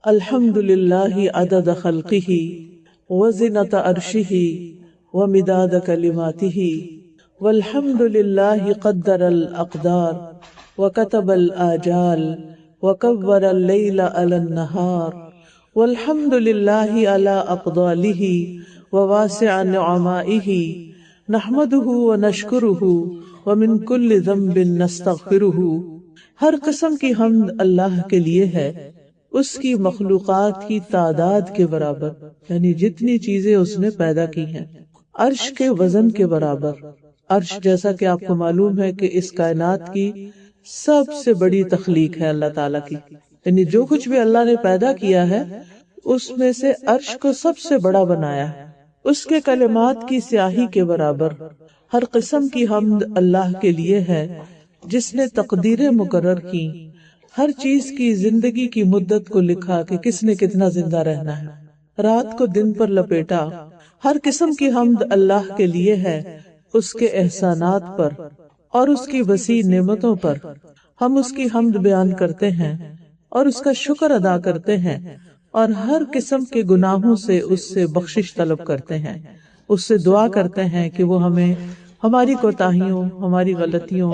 الحمد للہ عدد خلقہ وزنۃ عرشہ ومداد کلماتہ والحمد للہ قدر الاقدار وکتب الآجال وکور اللیل علی النہار والحمد للہ علی اقدالہ وواسع نعمائہ نحمدہ ونشکرہ ومن کل ذنب نستغفرہ۔ ہر قسم کی حمد اللہ کے لیے ہے، اس کی مخلوقات کی تعداد کے برابر، یعنی جتنی چیزیں اس نے پیدا کی ہیں، عرش کے وزن کے برابر۔ عرش جیسا کہ آپ کو معلوم ہے کہ اس کائنات کی سب سے بڑی تخلیق ہے اللہ تعالیٰ کی، یعنی جو کچھ بھی اللہ نے پیدا کیا ہے اس میں سے عرش کو سب سے بڑا بنایا ہے، اس کے کلمات کی سیاہی کے برابر۔ ہر قسم کی حمد اللہ کے لیے ہے جس نے تقدیریں مقرر کی، ہر چیز کی زندگی کی مدت کو لکھا کہ کس نے کتنا زندہ رہنا ہے، رات کو دن پر لپیٹا۔ ہر قسم کی حمد اللہ کے لیے ہے، اس کے احسانات پر اور اس کی وسیع نعمتوں پر۔ ہم اس کی حمد بیان کرتے ہیں اور اس کا شکر ادا کرتے ہیں، اور ہر قسم کے گناہوں سے اس سے بخشش طلب کرتے ہیں، اس سے دعا کرتے ہیں کہ وہ ہمیں ہماری کوتاہیوں، ہماری غلطیوں،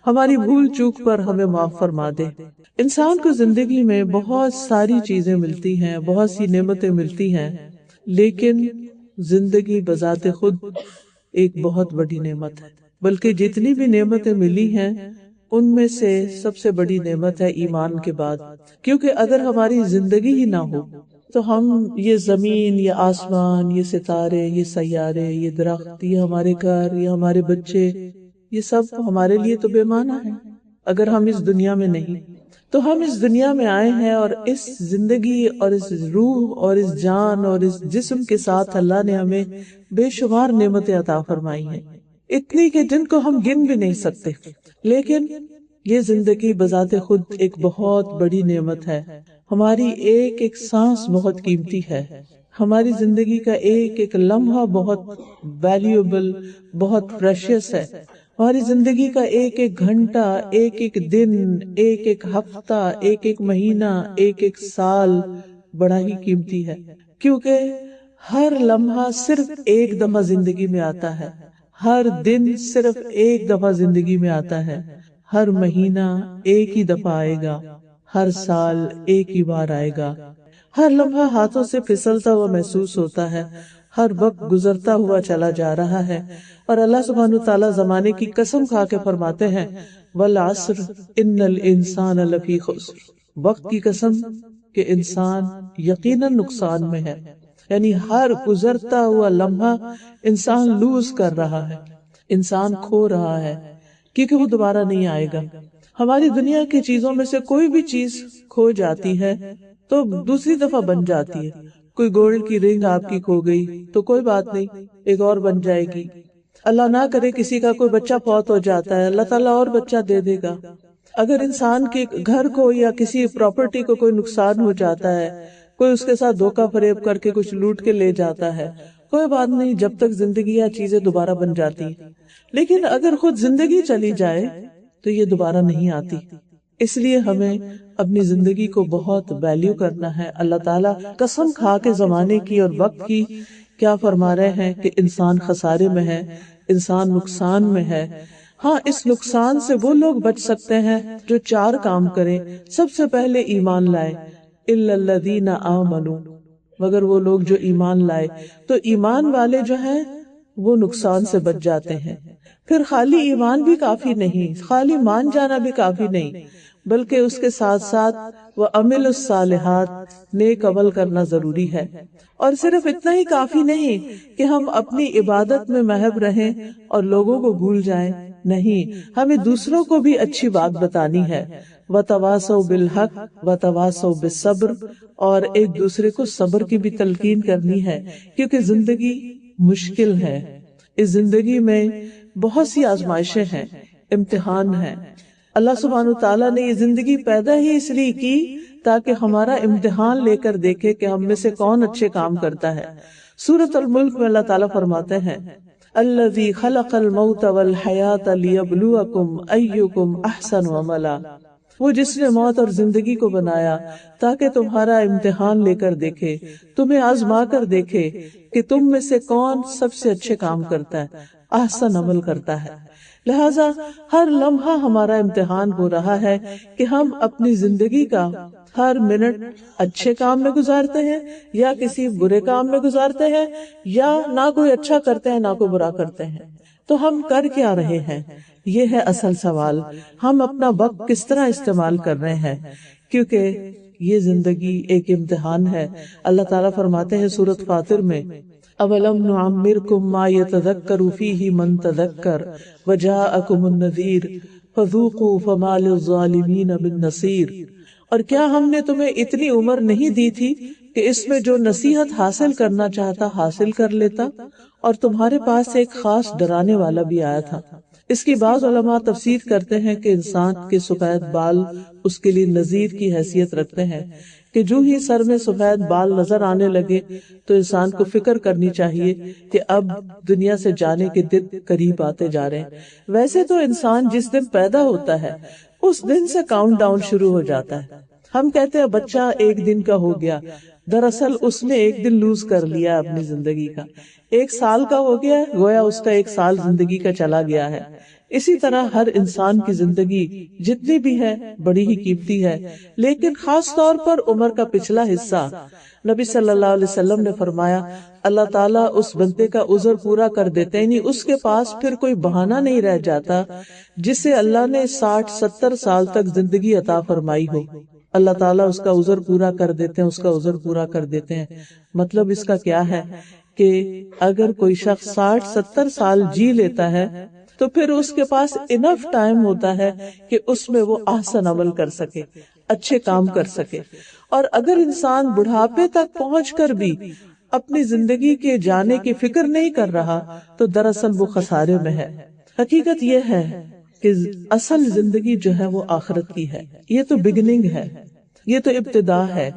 ہماری بھول چوک پر ہمیں معاف فرما دے۔ انسان کو زندگی میں بہت ساری چیزیں ملتی ہیں، بہت سی نعمتیں ملتی ہیں، لیکن زندگی بذات خود ایک بہت بڑی نعمت ہے۔ بلکہ جتنی بھی نعمتیں ملی ہیں ان میں سے سب سے بڑی نعمت ہے ایمان کے بعد، کیونکہ اگر ہماری زندگی ہی نہ ہو تو ہم یہ زمین، یہ آسمان، یہ ستارے، یہ سیارے، یہ درخت، یہ ہمارے گھر، یہ ہمارے بچے، یہ سب ہمارے لیے تو بے معنی ہے اگر ہم اس دنیا میں نہیں۔ تو ہم اس دنیا میں آئے ہیں اور اس زندگی اور اس روح اور اس جان اور اس جسم کے ساتھ اللہ نے ہمیں بے شمار نعمتیں عطا فرمائی ہیں، اتنی کہ جن کو ہم گن بھی نہیں سکتے۔ لیکن یہ زندگی بذات خود ایک بہت بڑی نعمت ہے۔ ہماری ایک ایک سانس بہت قیمتی ہے، ہماری زندگی کا ایک ایک لمحہ بہت ویلیوبل، بہت پریشیس ہے۔ ہماری زندگی کا ایک ایک گھنٹہ، ایک ایک دن، ایک ایک ہفتہ، ایک ایک مہینہ، ایک ایک سال بڑا ہی قیمتی ہے، کیونکہ ہر لمحہ صرف ایک دفعہ زندگی میں آتا ہے، ہر دن صرف ایک دفعہ زندگی میں آتا ہے، ہر مہینہ ایک ہی دفعہ آئے گا، ہر سال ایک ہی بار آئے گا، ہر لمحہ ہاتھوں سے پھسلتا ہوا محسوس ہوتا ہے، ہر وقت گزرتا ہوا چلا جا رہا ہے۔ اور اللہ سبحانہ تعالیٰ زمانے کی قسم کھا کے فرماتے ہیں والعصر ان الانسان لفی خسر، وقت کی قسم کہ انسان یقیناً نقصان میں ہے، یعنی ہر گزرتا ہوا لمحہ انسان لوز کر رہا ہے، انسان کھو رہا ہے، کیونکہ وہ دوبارہ نہیں آئے گا۔ ہماری دنیا کی چیزوں میں سے کوئی بھی چیز کھو جاتی ہے تو دوسری دفعہ بن جاتی ہے۔ کوئی گولڈ کی رنگ آپ کی کھو گئی تو کوئی بات نہیں، ایک اور بن جائے گی۔ اللہ نہ کرے کسی کا کوئی بچہ فوت ہو جاتا ہے، اللہ تعالیٰ اور بچہ دے دے گا۔ اگر انسان کے گھر کو یا کسی پراپرٹی کو کوئی نقصان ہو جاتا ہے، کوئی اس کے ساتھ دھوکہ فریب کر کے کچھ لوٹ کے لے جاتا ہے، کوئی بات نہیں، جب تک زندگی یا چیزیں دوبارہ بن جاتی ہیں۔ لیکن اگر خود زندگی چلی جائے تو یہ دوبارہ نہیں آتی، اس لیے ہمیں اپنی زندگی کو بہت ویلیو کرنا ہے۔ اللہ تعالیٰ قسم کھا کے زمانے کی اور وقت کی کیا فرما رہے ہیں کہ انسان خسارے میں ہے، انسان نقصان میں ہے۔ ہاں، اس نقصان سے وہ لوگ بچ سکتے ہیں جو چار کام کریں۔ سب سے پہلے ایمان لائے، الا الذین آمنوا، مگر وہ لوگ جو ایمان لائے۔ تو ایمان والے جو ہیں وہ نقصان سے بچ جاتے ہیں۔ پھر خالی ایمان بھی کافی نہیں، خالی مان جانا بھی کافی نہیں، بلکہ اس کے ساتھ ساتھ وَعَمِلُوا الصَّالِحَاتِ، نیک عمل کرنا ضروری ہے۔ اور صرف اتنا ہی کافی نہیں کہ ہم اپنی عبادت میں محو رہیں اور لوگوں کو بھول جائیں، نہیں، ہمیں دوسروں کو بھی اچھی بات بتانی ہے۔ وَتَوَاصَوْا بِالْحَقِّ وَتَوَاصَوْا بِالصَّبْرِ، اور ایک دوسرے کو صبر کی بھی تلقین کرنی ہے، کیونکہ زندگی مشکل ہے۔ اس زندگی میں بہت سی آزمائشیں ہیں، امتحان ہیں۔ اللہ سبحانہ تعالیٰ نے یہ زندگی پیدا ہی اس لیے کی تاکہ ہمارا امتحان لے کر دیکھے کہ ہم میں سے کون اچھے کام کرتا ہے۔ سورۃ الملک میں اللہ تعالیٰ فرماتے ہیں الذی خلق الموت والحیاۃ لیبلوکم ایکم احسن عملا، وہ جس نے موت اور زندگی کو بنایا تاکہ تمہارا امتحان لے کر دیکھے، تمہیں آزما کر دیکھے کہ تم میں سے کون سب سے اچھے کام کرتا ہے، احسن عمل کرتا ہے۔ لہٰذا ہر لمحہ ہمارا امتحان ہو رہا ہے کہ ہم اپنی زندگی کا ہر منٹ اچھے کام میں گزارتے ہیں یا کسی برے کام میں گزارتے ہیں، یا نہ کوئی اچھا کرتے ہیں نہ کوئی برا کرتے ہیں۔ تو ہم کر کیا رہے ہیں، یہ ہے اصل سوال۔ ہم اپنا وقت کس طرح استعمال کر رہے ہیں، کیونکہ یہ زندگی ایک امتحان ہے۔ اللہ تعالیٰ فرماتے ہیں سورۃ فاطر میں، اولم نعمرکم ما یتذکر فیہ من تذکر وجاءکم النذیر فذوقوا فما للظالمین من نصیر۔ اور کیا ہم نے تمہیں اتنی عمر نہیں دی تھی کہ اس میں جو نصیحت حاصل کرنا چاہتا حاصل کر لیتا، اور تمہارے پاس ایک خاص ڈرانے والا بھی آیا تھا۔ اس کی بعض علماء تفسیر کرتے ہیں کہ انسان کے سفید بال اس کے لیے نذیر کی حیثیت رکھتے ہیں کہ جو ہی سر میں سفید بال نظر آنے لگے تو انسان کو فکر کرنی چاہیے کہ اب دنیا سے جانے کے دن قریب آتے جا رہے ہیں۔ ویسے تو انسان جس دن پیدا ہوتا ہے اس دن سے کاؤنٹ ڈاؤن شروع ہو جاتا ہے۔ ہم کہتے ہیں بچہ ایک دن کا ہو گیا، دراصل اس نے ایک دن لوز کر لیا اپنی زندگی کا۔ 1 سال کا ہو گیا، گویا اس کا 1 سال زندگی کا چلا گیا ہے۔ اسی طرح ہر انسان کی زندگی جتنی بھی ہے بڑی ہی قیمتی ہے، لیکن خاص طور پر عمر کا پچھلا حصہ۔ نبی صلی اللہ علیہ وسلم نے فرمایا، اللہ تعالیٰ اس بندے کا عذر پورا کر دیتے، یعنی اس کے پاس پھر کوئی بہانہ نہیں رہ جاتا جسے اللہ نے 60-70 سال تک زندگی عطا فرمائی ہو۔ اللہ تعالیٰ اس کا عذر پورا کر دیتے ہیں، اس کا عذر پورا کر دیتے ہیں۔ مطلب اس کا کیا ہے کہ اگر کوئی شخص 60-70 سال جی لیتا ہے تو پھر اس کے پاس انف ٹائم ہوتا ہے کہ اس میں وہ احسن عمل کر سکے، اچھے کام کر سکے۔ اور اگر انسان بڑھاپے تک پہنچ کر بھی اپنی زندگی کے جانے کی فکر نہیں کر رہا تو دراصل وہ خسارے میں ہے۔ حقیقت یہ ہے کہ اصل زندگی جو ہے وہ آخرت کی ہے۔ یہ تو بگننگ ہے، یہ تو ابتدا ہے،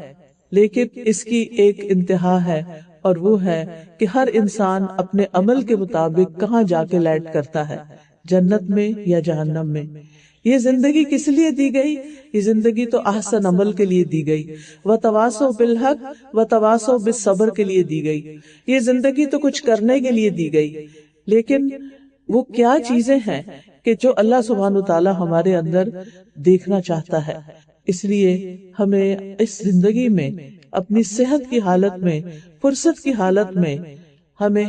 لیکن اس کی ایک انتہا ہے، اور وہ ہے کہ ہر انسان اپنے عمل کے مطابق کہاں جا کے لینڈ کرتا ہے، جنت میں یا جہنم میں۔ یہ زندگی کس لیے دی گئی؟ یہ زندگی تو احسن عمل کے لیے دی گئی، وتواصوا بالحق وتواصوا بالصبر کے لیے دی گئی۔ یہ زندگی تو کچھ کرنے کے لیے دی گئی، لیکن وہ کیا چیزیں ہیں کہ جو اللہ سبحانہ وتعالی ہمارے اندر دیکھنا چاہتا ہے۔ اس لیے ہمیں اس زندگی میں اپنی صحت کی حالت میں، فرصت کی حالت میں ہمیں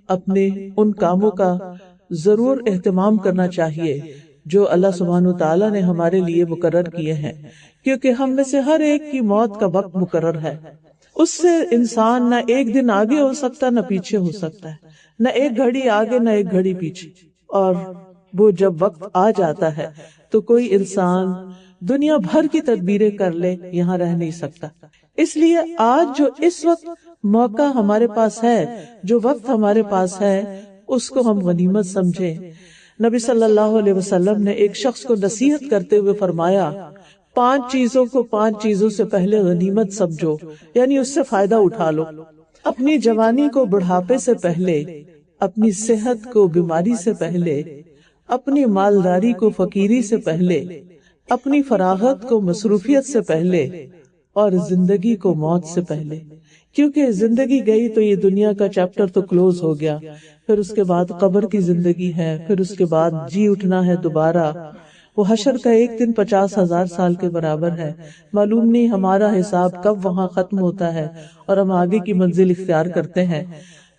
اپنے ان کاموں کا ضرور اہتمام کرنا چاہیے جو اللہ سبحانہ وتعالی نے ہمارے لیے مقرر کیے ہیں، کیونکہ ہم میں سے ہر ایک کی موت کا وقت مقرر ہے۔ اس سے انسان نہ ایک دن آگے ہو سکتا نہ پیچھے ہو سکتا ہے، نہ ایک گھڑی آگے نہ ایک گھڑی پیچھے۔ اور وہ جب وقت آ جاتا ہے تو کوئی انسان دنیا بھر کی تدبیریں کر لے، یہاں رہ نہیں سکتا۔ اس لیے آج جو اس وقت موقع ہمارے پاس ہے، جو وقت ہمارے پاس ہے، اس کو ہم غنیمت سمجھیں۔ نبی صلی اللہ علیہ وسلم نے ایک شخص کو نصیحت کرتے ہوئے فرمایا، 5 چیزوں کو 5 چیزوں سے پہلے غنیمت سمجھو، یعنی اس سے فائدہ اٹھا لو۔ اپنی جوانی کو بڑھاپے سے پہلے، اپنی صحت کو بیماری سے پہلے، اپنی مالداری کو فقیری سے پہلے، اپنی فراغت کو مصروفیت سے پہلے، اور زندگی کو موت سے پہلے۔ کیونکہ زندگی گئی تو یہ دنیا کا چیپٹر تو کلوز ہو گیا، پھر اس کے بعد قبر کی زندگی ہے، پھر اس کے بعد جی اٹھنا ہے دوبارہ۔ وہ حشر کا ایک دن 50,000 سال کے برابر ہے، معلوم نہیں ہمارا حساب کب وہاں ختم ہوتا ہے اور ہم آگے کی منزل اختیار کرتے ہیں۔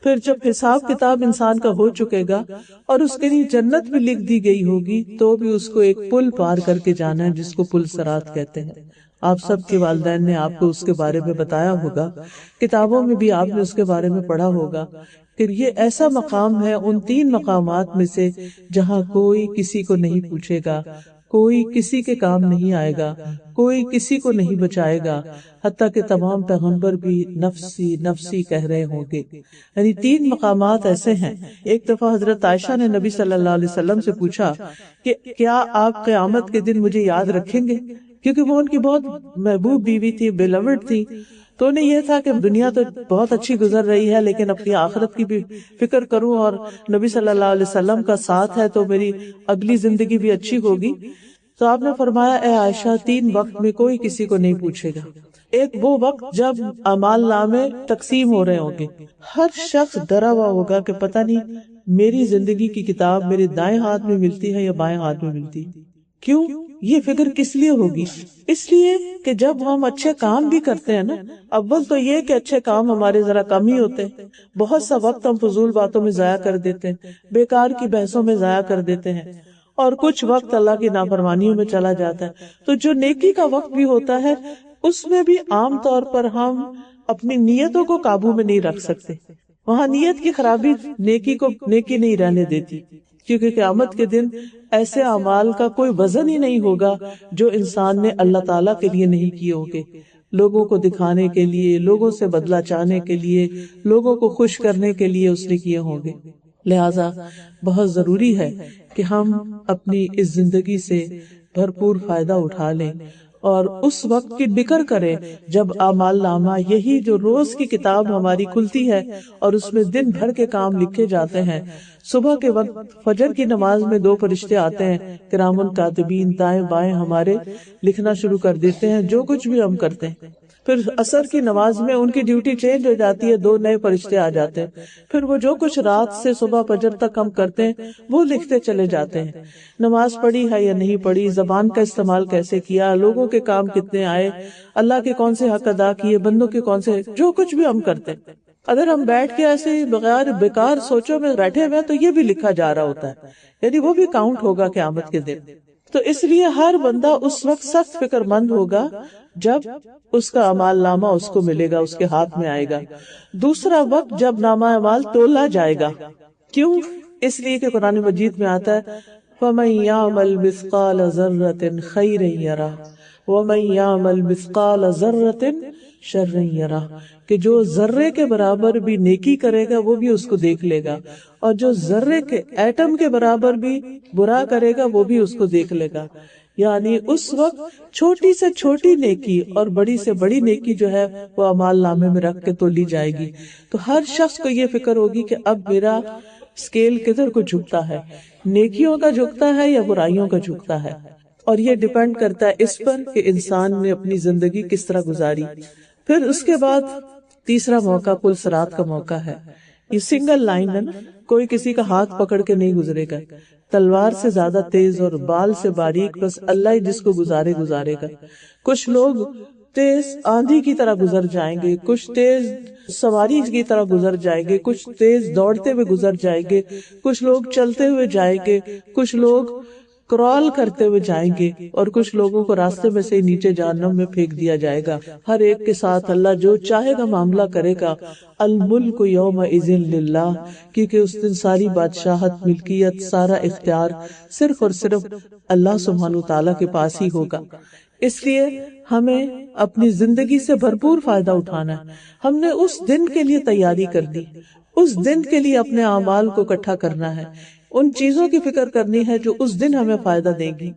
پھر جب حساب کتاب انسان کا ہو چکے گا اور اس کے لیے جنت بھی لکھ دی گئی ہوگی تو بھی اس کو ایک پل پار کر کے جانا ہے جس کو پل صراط کہتے ہیں۔ آپ سب کے والدین نے آپ کو اس کے بارے میں بتایا ہوگا، کتابوں میں بھی آپ نے اس کے بارے میں پڑھا ہوگا کہ یہ ایسا مقام ہے ان 3 مقامات میں سے جہاں کوئی کسی کو نہیں پوچھے گا، کوئی کسی کے کام نہیں آئے گا، کوئی کسی کو نہیں بچائے گا، حتیٰ کہ تمام پیغمبر بھی نفسی نفسی کہہ رہے ہوں گے۔ یعنی 3 مقامات ایسے ہیں۔ ایک دفعہ حضرت عائشہ نے نبی صلی اللہ علیہ وسلم سے پوچھا کہ کیا آپ قیامت کے دن مجھے یاد رکھیں گے، کیونکہ وہ ان کی بہت محبوب بیوی تھی، بیلوڈ تھی۔ تو انہیں یہ تھا کہ دنیا تو بہت اچھی گزر رہی ہے لیکن اپنی آخرت کی بھی فکر کروں، اور نبی صلی اللہ علیہ وسلم کا ساتھ ہے تو میری اگلی زندگی بھی اچھی ہوگی۔ تو آپ نے فرمایا اے عائشہ 3 وقت میں کوئی کسی کو نہیں پوچھے گا. ایک وہ وقت جب اعمال نامے تقسیم ہو رہے ہوں گے، ہر شخص ڈرا ہوا ہوگا کہ پتہ نہیں میری زندگی کی کتاب میرے دائیں ہاتھ میں ملتی ہے یا بائیں ہاتھ میں ملتی. کیوں؟ یہ فکر کس لیے ہوگی؟ اس لیے کہ جب ہم اچھے کام بھی کرتے ہیں نا، اول تو یہ کہ اچھے کام ہمارے ذرا کم ہی ہوتے ہیں، بہت سا وقت ہم فضول باتوں میں ضائع کر دیتے ہیں، بیکار کی بحثوں میں ضائع کر دیتے ہیں، اور کچھ وقت اللہ کی نافرمانیوں میں چلا جاتا ہے. تو جو نیکی کا وقت بھی ہوتا ہے اس میں بھی عام طور پر ہم اپنی نیتوں کو قابو میں نہیں رکھ سکتے. وہاں نیت کی خرابی نیکی کو نیکی نہیں رہنے دیتی، کیونکہ قیامت کے دن ایسے اعمال کا کوئی وزن ہی نہیں ہوگا جو انسان نے اللہ تعالیٰ کے لیے نہیں کیے ہوگے، لوگوں کو دکھانے کے لیے، لوگوں سے بدلہ چاہنے کے لیے، لوگوں کو خوش کرنے کے لیے اس نے کیے ہوں گے. لہٰذا بہت ضروری ہے کہ ہم اپنی اس زندگی سے بھرپور فائدہ اٹھا لیں اور اس وقت کی فکر کریں جب اعمال نامہ، یہی جو روز کی کتاب ہماری کھلتی ہے اور اس میں دن بھر کے کام لکھے جاتے ہیں. صبح کے وقت فجر کی نماز میں 2 فرشتے آتے ہیں، کرام کاتبین، دائیں بائیں ہمارے لکھنا شروع کر دیتے ہیں جو کچھ بھی ہم کرتے ہیں. پھر عصر کی نماز میں ان کی ڈیوٹی چینج ہو جاتی ہے، 2 نئے فرشتے آ جاتے ہیں. پھر وہ جو کچھ رات سے صبح فجر تک ہم کرتے ہیں وہ لکھتے چلے جاتے ہیں. نماز پڑھی ہے یا نہیں پڑھی، زبان کا استعمال کیسے کیا، لوگوں کے کام کتنے آئے، اللہ کے کون سے حق ادا کیے، بندوں کے کون سے، جو کچھ بھی ہم کرتے ہیں. اگر ہم بیٹھ کے ایسے بغیر بیکار سوچوں میں بیٹھے ہوئے تو یہ بھی لکھا جا رہا ہوتا ہے، یعنی وہ بھی کاؤنٹ ہوگا قیامت کے دن. تو اس لیے ہر بندہ اس وقت سخت فکر مند ہوگا جب اس کا اعمال نامہ اس کو ملے گا، اس کے ہاتھ میں آئے گا. دوسرا وقت جب نامہ اعمال تولا جائے گا. کیوں؟ اس لیے کہ قرآن مجید میں آتا ہے فَمَن يَعْمَلْ مِثْقَالَ ذَرَّةٍ خَيْرًا يَرَهُ وَمَن يَعْمَلْ مِثْقَالَ ذَرَّةٍ شَرًّا يَرَهُ، کہ جو ذرے کے برابر بھی نیکی کرے گا وہ بھی اس کو دیکھ لے گا، اور جو ذرے کے ایٹم کے برابر بھی برا کرے گا وہ بھی اس کو دیکھ لے گا. یعنی اس وقت چھوٹی سے چھوٹی نیکی اور بڑی سے بڑی نیکی جو ہے وہ اعمال نامے میں رکھ کے تولی جائے گی. تو ہر شخص کو یہ فکر ہوگی کہ اب میرا اسکیل کدھر کو جھکتا ہے، نیکیوں کا جھکتا ہے یا برائیوں کا جھکتا ہے. اور یہ ڈیپینڈ کرتا ہے اس پر کہ انسان نے اپنی زندگی کس طرح گزاری. پھر اس کے بعد تیسرا موقع پل صراط کا موقع ہے. یہ سنگل لائن ہے نا، کوئی کسی کا ہاتھ پکڑ کے نہیں گزرے گا، تلوار سے زیادہ تیز اور بال سے باریک، بس اللہ ہی جس کو گزارے گا. کچھ لوگ تیز آندھی کی طرح گزر جائیں گے، کچھ تیز سواری کی طرح گزر جائیں گے، کچھ تیز دوڑتے ہوئے گزر جائیں گے، کچھ لوگ چلتے ہوئے جائیں گے، کچھ لوگ کرال کرتے ہوئے جائیں گے، اور کچھ لوگوں کو راستے میں سے نیچے جہنم میں پھینک دیا جائے گا. ہر ایک کے ساتھ اللہ جو چاہے گا معاملہ کرے گا. الملک یومئذ للہ، کیونکہ اس دن ساری بادشاہت، ملکیت، سارا اختیار صرف اور صرف اللہ سبحانہ تعالیٰ کے پاس ہی ہوگا. اس لیے ہمیں اپنی زندگی سے بھرپور فائدہ اٹھانا ہے. ہم نے اس دن کے لیے تیاری کرنی، اس دن کے لیے اپنے اعمال کو اکٹھا کرنا ہے، ان چیزوں کی فکر کرنی ہے جو اس دن ہمیں فائدہ دیں گی.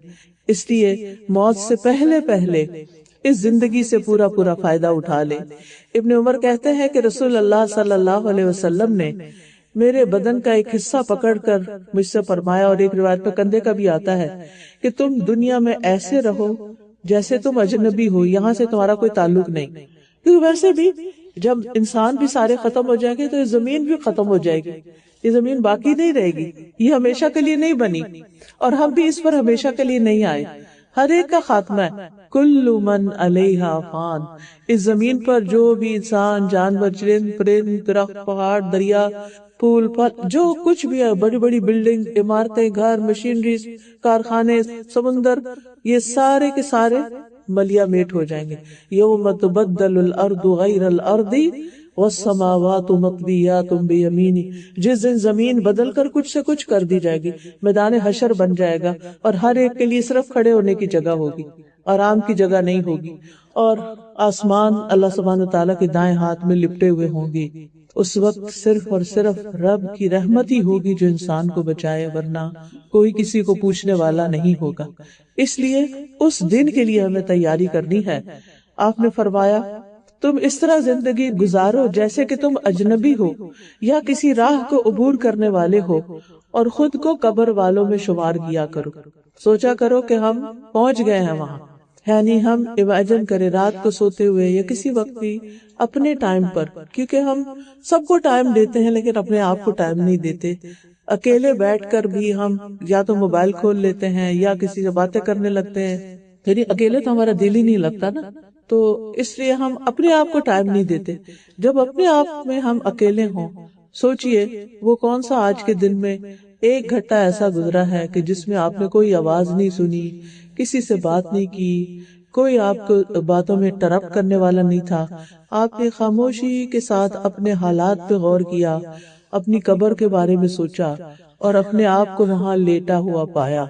اس لیے موت سے پہلے پہلے اس زندگی سے پورا فائدہ اٹھا لے. ابن عمر کہتے ہیں کہ رسول اللہ صلی اللہ علیہ وسلم نے میرے بدن کا ایک حصہ پکڑ کر مجھ سے فرمایا، اور ایک روایت میں کندھے کا بھی آتا ہے، کہ تم دنیا میں ایسے رہو جیسے تم اجنبی ہو، یہاں سے تمہارا کوئی تعلق نہیں. کیونکہ ویسے بھی جب انسان بھی سارے ختم ہو جائیں گے تو یہ زمین بھی ختم ہو جائے گی، یہ زمین باقی نہیں رہے گی، یہ ہمیشہ کے لیے نہیں بنی، اور ہم بھی اس پر ہمیشہ کے لیے نہیں آئے. ہر ایک کا خاتمہ ہے. کل من علیہا فان، اس زمین پر جو بھی انسان، جانور، چرند پرند، درخت، پہاڑ، دریا، پھول پھل، جو کچھ بھی ہے، بڑی بڑی بلڈنگ، عمارتیں، گھر، مشینریز، کارخانے، سمندر، یہ سارے کے سارے ملیا میٹ ہو جائیں گے. یوم تبدل الارض غیر الارض والسماوات مطویات بیمینی، جس دن زمین بدل کر کچھ سے کچھ کر دی جائے گی، میدان حشر بن جائے گا، اور ہر ایک کے لیے صرف کھڑے ہونے کی جگہ ہوگی، آرام کی جگہ نہیں ہوگی، اور آسمان اللہ سبحانہ تعالیٰ کے دائیں ہاتھ میں لپٹے ہوئے ہوں گے. اس وقت صرف اور صرف رب کی رحمت ہی ہوگی جو انسان کو بچائے، ورنہ کوئی کسی کو پوچھنے والا نہیں ہوگا. اس لیے اس دن کے لیے ہمیں تیاری کرنی ہے. آپ نے فرمایا تم اس طرح زندگی گزارو جیسے کہ تم اجنبی ہو یا کسی راہ کو عبور کرنے والے ہو، اور خود کو قبر والوں میں شمار کیا کرو۔ سوچا کرو کہ ہم پہنچ گئے ہیں وہاں، یعنی ہم امیجن کرے رات کو سوتے ہوئے یا کسی وقت بھی اپنے ٹائم پر، کیونکہ ہم سب کو ٹائم دیتے ہیں لیکن اپنے آپ کو ٹائم نہیں دیتے۔ اکیلے بیٹھ کر بھی ہم یا تو موبائل کھول لیتے ہیں یا کسی سے باتیں کرنے لگتے ہیں، یعنی اکیلے تو ہمارا دل ہی نہیں لگتا نا، تو اس لیے ہم اپنے آپ کو ٹائم نہیں دیتے۔ جب اپنے آپ میں ہم اکیلے ہوں، سوچئے وہ کون سا آج کے دن میں ایک گھنٹہ ایسا گزرا ہے کہ جس میں آپ نے کوئی آواز نہیں سنی، کسی سے بات نہیں کی، کوئی آپ کو باتوں میں ٹرپ کرنے والا نہیں تھا، آپ نے خاموشی کے ساتھ اپنے حالات پہ غور کیا، اپنی قبر کے بارے میں سوچا اور اپنے آپ کو وہاں لیٹا ہوا پایا۔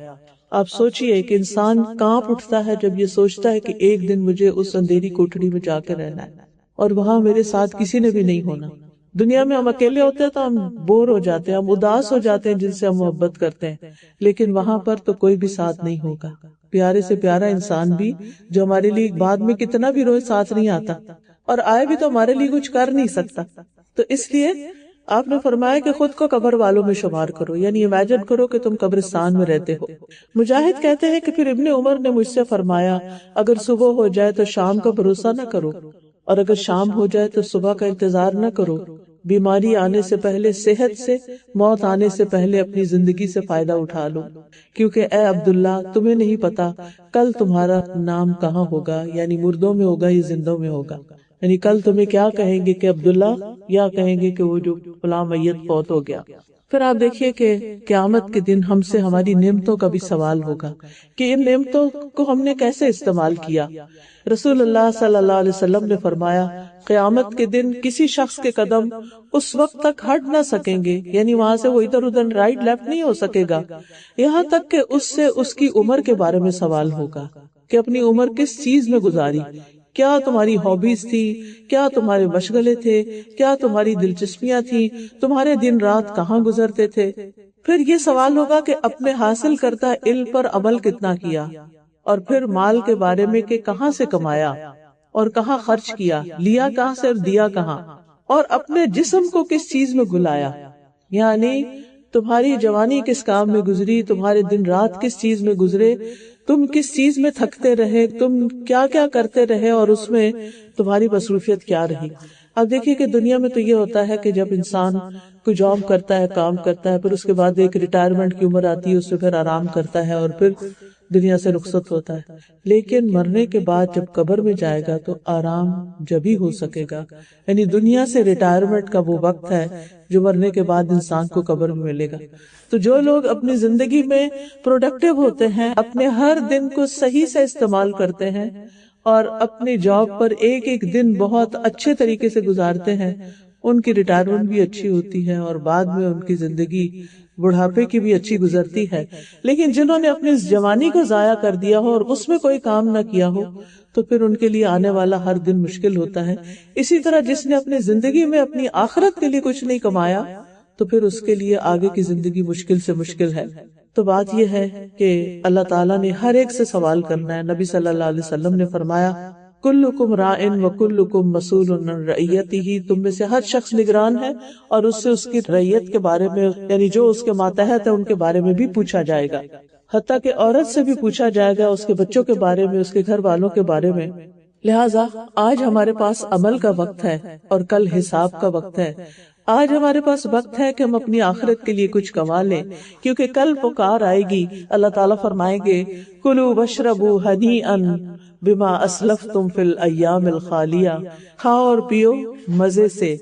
آپ سوچئے کہ انسان کانپ اٹھتا ہے جب یہ سوچتا ہے کہ ایک دن مجھے اس اندھیری کوٹھڑی میں جا کے رہنا ہے اور وہاں میرے ساتھ کسی نے بھی نہیں ہونا۔ دنیا میں ہم اکیلے ہوتے ہیں تو ہم بور ہو جاتے ہیں، ہم اداس ہو جاتے ہیں جن سے ہم محبت کرتے ہیں، لیکن وہاں پر تو کوئی بھی ساتھ نہیں ہوگا۔ پیارے سے پیارا انسان بھی جو ہمارے لیے بعد میں کتنا بھی روئے ساتھ نہیں آتا، اور آئے بھی تو ہمارے لیے کچھ کر نہیں سکتا۔ تو اس لیے آپ نے فرمایا کہ خود کو قبر والوں میں شمار کرو، یعنی امیجن کرو کہ تم قبرستان میں رہتے ہو۔ مجاہد کہتے ہیں کہ پھر ابن عمر نے مجھ سے فرمایا، اگر صبح ہو جائے تو شام کا بھروسہ نہ کرو، اور اگر شام ہو جائے تو صبح کا انتظار نہ کرو۔ بیماری آنے سے پہلے صحت سے، موت آنے سے پہلے اپنی زندگی سے فائدہ اٹھا لو، کیونکہ اے عبداللہ تمہیں نہیں پتا کل تمہارا نام کہاں ہوگا، یعنی مردوں میں ہوگا یا زندوں میں ہوگا، یعنی کل تمہیں کیا کہیں گے کہ عبداللہ، یا کہیں گے کہ وہ جو فلاں میت فوت ہو گیا۔ پھر آپ دیکھیے کہ قیامت کے دن ہم سے ہماری نعمتوں کا بھی سوال ہوگا کہ ان نعمتوں کو ہم نے کیسے استعمال کیا۔ رسول اللہ صلی اللہ علیہ وسلم نے فرمایا، قیامت کے دن کسی شخص کے قدم اس وقت تک ہٹ نہ سکیں گے، یعنی وہاں سے وہ ادھر ادھر رائٹ لیفٹ نہیں ہو سکے گا، یہاں تک کہ اس سے اس کی عمر کے بارے میں سوال ہوگا کہ اپنی عمر کس چیز میں گزاری، کیا تمہاری ہابیز تھی، کیا تمہارے مشغلے تھے، کیا تمہاری دلچسپیاں تھی، تمہارے دن رات کہاں گزرتے تھے۔ پھر یہ سوال ہوگا کہ اپنے حاصل کردہ علم پر عمل کتنا کیا، اور پھر مال کے بارے میں کہ کہاں سے کمایا اور کہاں خرچ کیا، لیا کہاں سے اور دیا کہاں، اور اپنے جسم کو کس چیز میں گلایا، یعنی تمہاری جوانی کس کام میں گزری، تمہارے دن رات کس چیز میں گزرے، تم کس چیز میں تھکتے رہے، تم کیا کیا کرتے رہے، اور اس میں تمہاری مصروفیت کیا رہی۔ اب دیکھیے کہ دنیا میں تو یہ ہوتا ہے کہ جب انسان کوئی جاب کرتا ہے، کام کرتا ہے، پھر اس کے بعد ایک ریٹائرمنٹ کی عمر آتی ہے، اس سے پھر آرام کرتا ہے اور پھر دنیا سے رخصت ہوتا ہے۔ لیکن مرنے کے بعد جب قبر میں جائے گا تو آرام جب ہی ہو سکے گا، یعنی دنیا سے ریٹائرمنٹ کا وہ وقت ہے جو مرنے کے بعد انسان کو قبر میں ملے گا۔ تو جو لوگ اپنی زندگی میں پروڈکٹیو ہوتے ہیں، اپنے ہر دن کو صحیح سے استعمال کرتے ہیں اور اپنی جاب پر ایک ایک دن بہت اچھے طریقے سے گزارتے ہیں، ان کی ریٹائرمنٹ بھی اچھی ہوتی ہے اور بعد میں ان کی زندگی بڑھاپے کی بھی اچھی گزرتی ہے۔ لیکن جنہوں نے اپنی جوانی کو ضائع کر دیا ہو اور اس میں کوئی کام نہ کیا ہو تو پھر ان کے لیے آنے والا ہر دن مشکل ہوتا ہے۔ اسی طرح جس نے اپنی زندگی میں اپنی آخرت کے لیے کچھ نہیں کمایا تو پھر اس کے لیے آگے کی زندگی مشکل سے مشکل ہے۔ تو بات یہ ہے کہ اللہ تعالیٰ نے ہر ایک سے سوال کرنا ہے۔ نبی صلی اللہ علیہ وسلم نے فرمایا، کلکم راعٍ وکلکم مسئول عن رعیتہ، تم میں سے ہر شخص نگران ہے اور اس سے اس کی رعیت کے بارے میں، یعنی جو اس کے ماتحت ہے ان کے بارے میں بھی پوچھا جائے گا، حتیٰ کہ عورت سے بھی پوچھا جائے گا، اس کے بچوں کے بارے میں، اس کے گھر والوں کے بارے میں۔ لہٰذا آج ہمارے پاس عمل کا وقت ہے اور کل حساب کا وقت ہے۔ آج ہمارے پاس وقت ہے کہ ہم اپنی آخرت کے لیے کچھ کما لیں، کیونکہ کل پکار آئے گی، اللہ تعالیٰ فرمائیں گے، کلوا واشربوا ہنیئا بما اسلفتم فی الایام الخالیہ، کھاؤ اور پیو مزے سے۔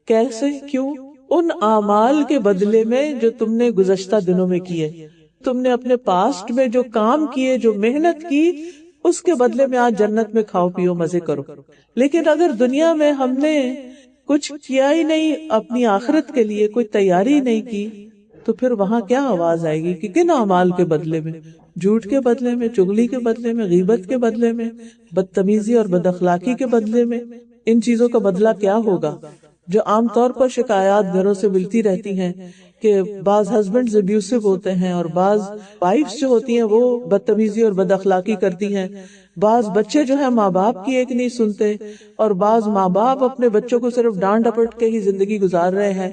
کیسے؟ کیوں؟ ان اعمال کے بدلے میں جو تم نے گزشتہ دنوں میں کیے، تم نے اپنے پاسٹ میں جو کام کیے، جو محنت کی، اس کے بدلے میں آج جنت میں کھاؤ پیو مزے کرو۔ لیکن اگر دنیا میں ہم نے کچھ کیا ہی نہیں، اپنی آخرت کے لیے کوئی تیاری نہیں کی، تو پھر وہاں کیا آواز آئے گی کہ کن اعمال کے بدلے میں؟ جھوٹ کے بدلے میں، چغلی کے بدلے میں، غیبت کے بدلے میں، بدتمیزی اور بد اخلاقی کے بدلے میں؟ ان چیزوں کا بدلہ کیا ہوگا؟ جو عام طور پر شکایات گھروں سے ملتی رہتی ہیں کہ بعض ہسبینڈز ابیوسو ہوتے ہیں اور بعض وائفز جو ہوتی ہیں وہ بدتمیزی اور بد اخلاقی کرتی ہیں، بعض بچے جو ہیں ماں باپ کی ایک نہیں سنتے، اور بعض ماں باپ اپنے بچوں کو صرف ڈانٹ ڈپٹ کے ہی زندگی گزار رہے ہیں۔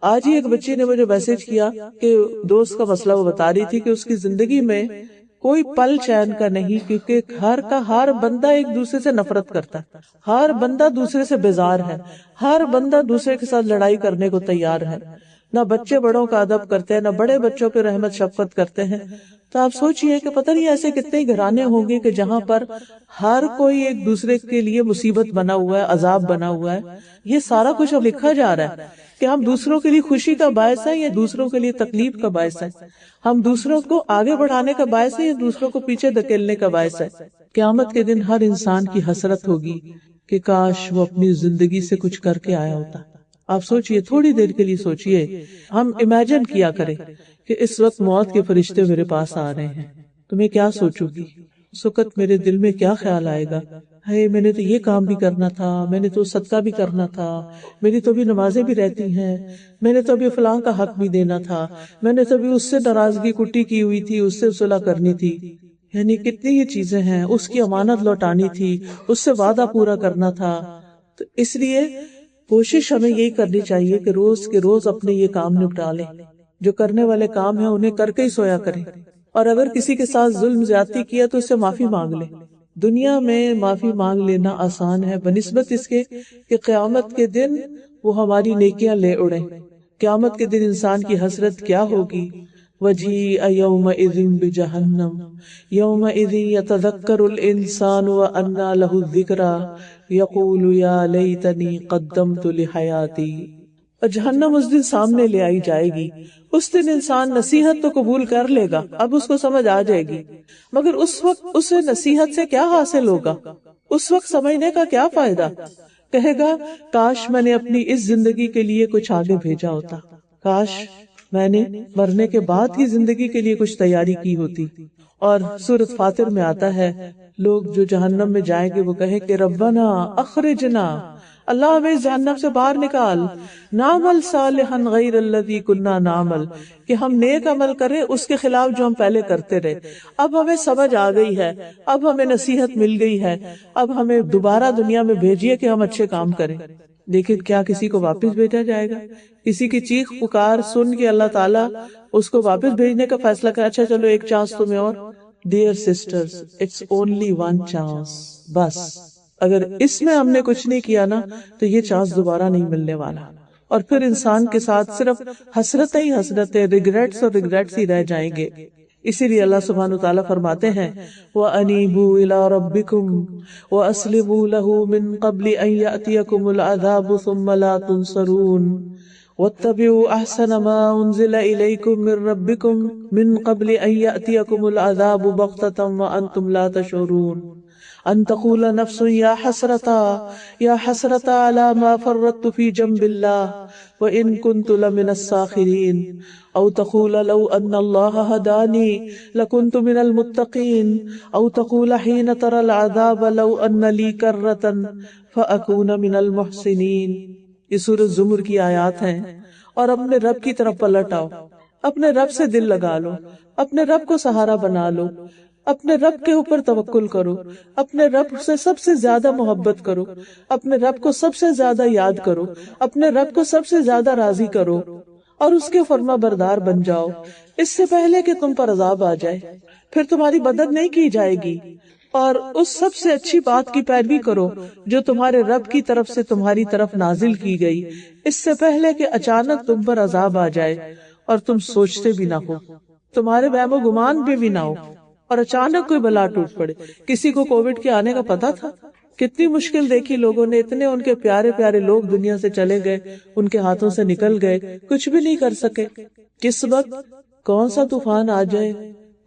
آج ہی ایک بچی نے مجھے میسج کیا کہ دوست کا مسئلہ وہ بتا رہی تھی کہ اس کی زندگی میں کوئی پل چین کا نہیں، کیونکہ ہر بندہ ایک دوسرے سے نفرت کرتا ہے، ہر بندہ دوسرے سے بیزار ہے، ہر بندہ دوسرے کے ساتھ لڑائی کرنے کو تیار ہے، نہ بچے بڑوں کا ادب کرتے ہیں، نہ بڑے بچوں پہ رحمت شفقت کرتے ہیں۔ تو آپ سوچئے کہ پتہ نہیں ایسے کتنے گھرانے ہوں گے کہ جہاں پر ہر کوئی ایک دوسرے کے لیے مصیبت بنا ہوا ہے، عذاب بنا ہوا ہے۔ یہ سارا کچھ اب لکھا جا رہا ہے کہ ہم دوسروں کے لیے خوشی کا باعث ہے یا دوسروں کے لیے تکلیف کا باعث ہے، ہم دوسروں کو آگے بڑھانے کا باعث ہے یا دوسروں کو پیچھے دھکیلنے کا باعث ہے۔ قیامت کے دن ہر انسان کی حسرت ہوگی کہ کاش وہ اپنی زندگی سے کچھ کر کے آیا ہوتا۔ آپ سوچئے، تھوڑی دیر کے لیے سوچئے، ہم امیجن کیا کریں کہ اس وقت موت کے فرشتے میرے پاس آ رہے ہیں تو میں کیا سوچوں گی؟ اس وقت میرے دل میں کیا خیال آئے گا؟ ہے میں نے تو یہ کام بھی کرنا تھا، میں نے تو صدقہ بھی کرنا تھا، میری تو بھی نمازیں بھی رہتی ہیں، میں نے تو ابھی فلاں کا حق بھی دینا تھا، میں نے تو ابھی اس سے ناراضگی کٹی کی ہوئی تھی، اس سے صلح کرنی تھی۔ یعنی کتنی یہ چیزیں ہیں، اس کی امانت لوٹانی تھی، اس سے وعدہ پورا کرنا تھا۔ تو اس لیے کوشش ہمیں یہی کرنی چاہیے کہ روز کے روز اپنے یہ کام نپٹا لیں، جو کرنے والے کام ہیں انہیں کر کے ہی سویا کریں، اور اگر کسی کے ساتھ ظلم زیادتی کیا تو اس سے معافی مانگ لیں۔ دنیا میں معافی مانگ لینا آسان ہے بنسبت اس کے کہ قیامت کے دن وہ ہماری نیکیاں لے اڑیں۔ قیامت کے دن انسان کی حسرت کیا ہوگی؟ وَجِیءَ یَوْمَئِذٍ بِجَہَنَّمَ یَوْمَئِذٍ یَتَذَکَّرُ الْإِنسَانُ وَأَنَّىٰ لَهُ الذِّکْرَىٰ یَقُولُ یَا لَیْتَنِی قَدَّمْتُ لِحَیَاتِی۔ اور جہنم اس دن سامنے لے آئی جائے گی۔ اس دن انسان نصیحت تو قبول کر لے گا، اب اس کو سمجھ آ جائے گی، مگر اس وقت اسے نصیحت سے کیا حاصل ہوگا؟ اس وقت سمجھنے کا کیا فائدہ؟ کہے گا کاش میں نے اپنی اس زندگی کے لیے کچھ آگے بھیجا ہوتا، کاش میں نے مرنے کے بعد کی زندگی کے لیے کچھ تیاری کی ہوتی۔ اور سورۃ فاطر میں آتا ہے لوگ جو جہنم میں جائیں گے وہ کہیں کہ ربنا اخرجنا، اللہ ہمیں اس جہنم سے باہر نکال، نعمل صالحا غیر الذی کننا نعمل، کہ ہم نیک عمل کریں اس کے خلاف جو ہم پہلے کرتے رہے۔ اب ہمیں سمجھ آ گئی ہے، اب ہمیں نصیحت مل گئی ہے، اب ہمیں دوبارہ دنیا میں بھیجیے کہ ہم اچھے کام کریں۔ لیکن کیا کسی کو واپس بھیجا جائے گا؟ کسی کی چیخ پکار سن کے اللہ تعالیٰ اس کو واپس بھیجنے کا فیصلہ کرے، اچھا چلو ایک چانس تمہیں اور۔ Dear sisters, it's only one chance, بس اگر اس میں ہم نے کچھ نہیں کیا نا تو یہ چانس دوبارہ نہیں ملنے والا، اور پھر انسان کے ساتھ صرف حسرتیں ہی حسرتیں، ریگریٹس اور ریگریٹس ہی رہ جائیں گے۔ اسی لیے اللہ سبحانہ وتعالیٰ فرماتے ہیں وَأَنِيبُوا إِلَىٰ رَبِّكُمْ وَأَسْلِمُوا لَهُ مِن قَبْلِ أَن يَأْتِيَكُمُ الْعَذَابُ ثُمَّ لَا تُنصَرُونَ وَاتَّبِعُوا أَحْسَنَ مَا أُنزِلَ إِلَيْكُم مِّن رَّبِّكُم مِّن قَبْلِ أَن يَأْتِيَكُمُ الْعَذَابُ بَغْتَةً وَأَنتُمْ لَا تَشْعُرُونَ ان تقول نفس یا حسرتا علی ما فرطت فی جنب اللہ وان کنت لمن الساخرین او تقول لو ان اللہ ہدانی لکنت من المتقین او تقول حین ترى العذاب لو ان لی کرۃ فاکون من المحسنین۔ یہ سورۃ زمر کی آیات ہیں۔ اور اپنے رب کی طرف پلٹ آؤ، اپنے رب سے دل لگا لو، اپنے رب کو سہارا بنا لو، اپنے رب کے اوپر توکل کرو، اپنے رب سے سب سے زیادہ محبت کرو، اپنے رب کو سب سے زیادہ یاد کرو، اپنے رب کو سب سے زیادہ راضی کرو اور اس کے فرما بردار بن جاؤ، اس سے پہلے کہ تم پر عذاب آ جائے۔ پھر تمہاری مدد نہیں کی جائے گی، اور اس سب سے اچھی بات کی پیروی کرو جو تمہارے رب کی طرف سے تمہاری طرف نازل کی گئی، اس سے پہلے کہ اچانک تم پر عذاب آ جائے اور تم سوچتے بھی نہ ہو، تمہارے وہم و گمان بھی نہ ہو، اور اچانک کوئی بلا ٹوٹ پڑے۔ کسی کو کووڈ کے آنے کا پتا تھا؟ کتنی مشکل دیکھی لوگوں نے، اتنے ان کے پیارے پیارے لوگ دنیا سے چلے گئے، ان کے ہاتھوں سے نکل گئے، کچھ بھی نہیں کر سکے۔ کس وقت کون سا طوفان آ جائے،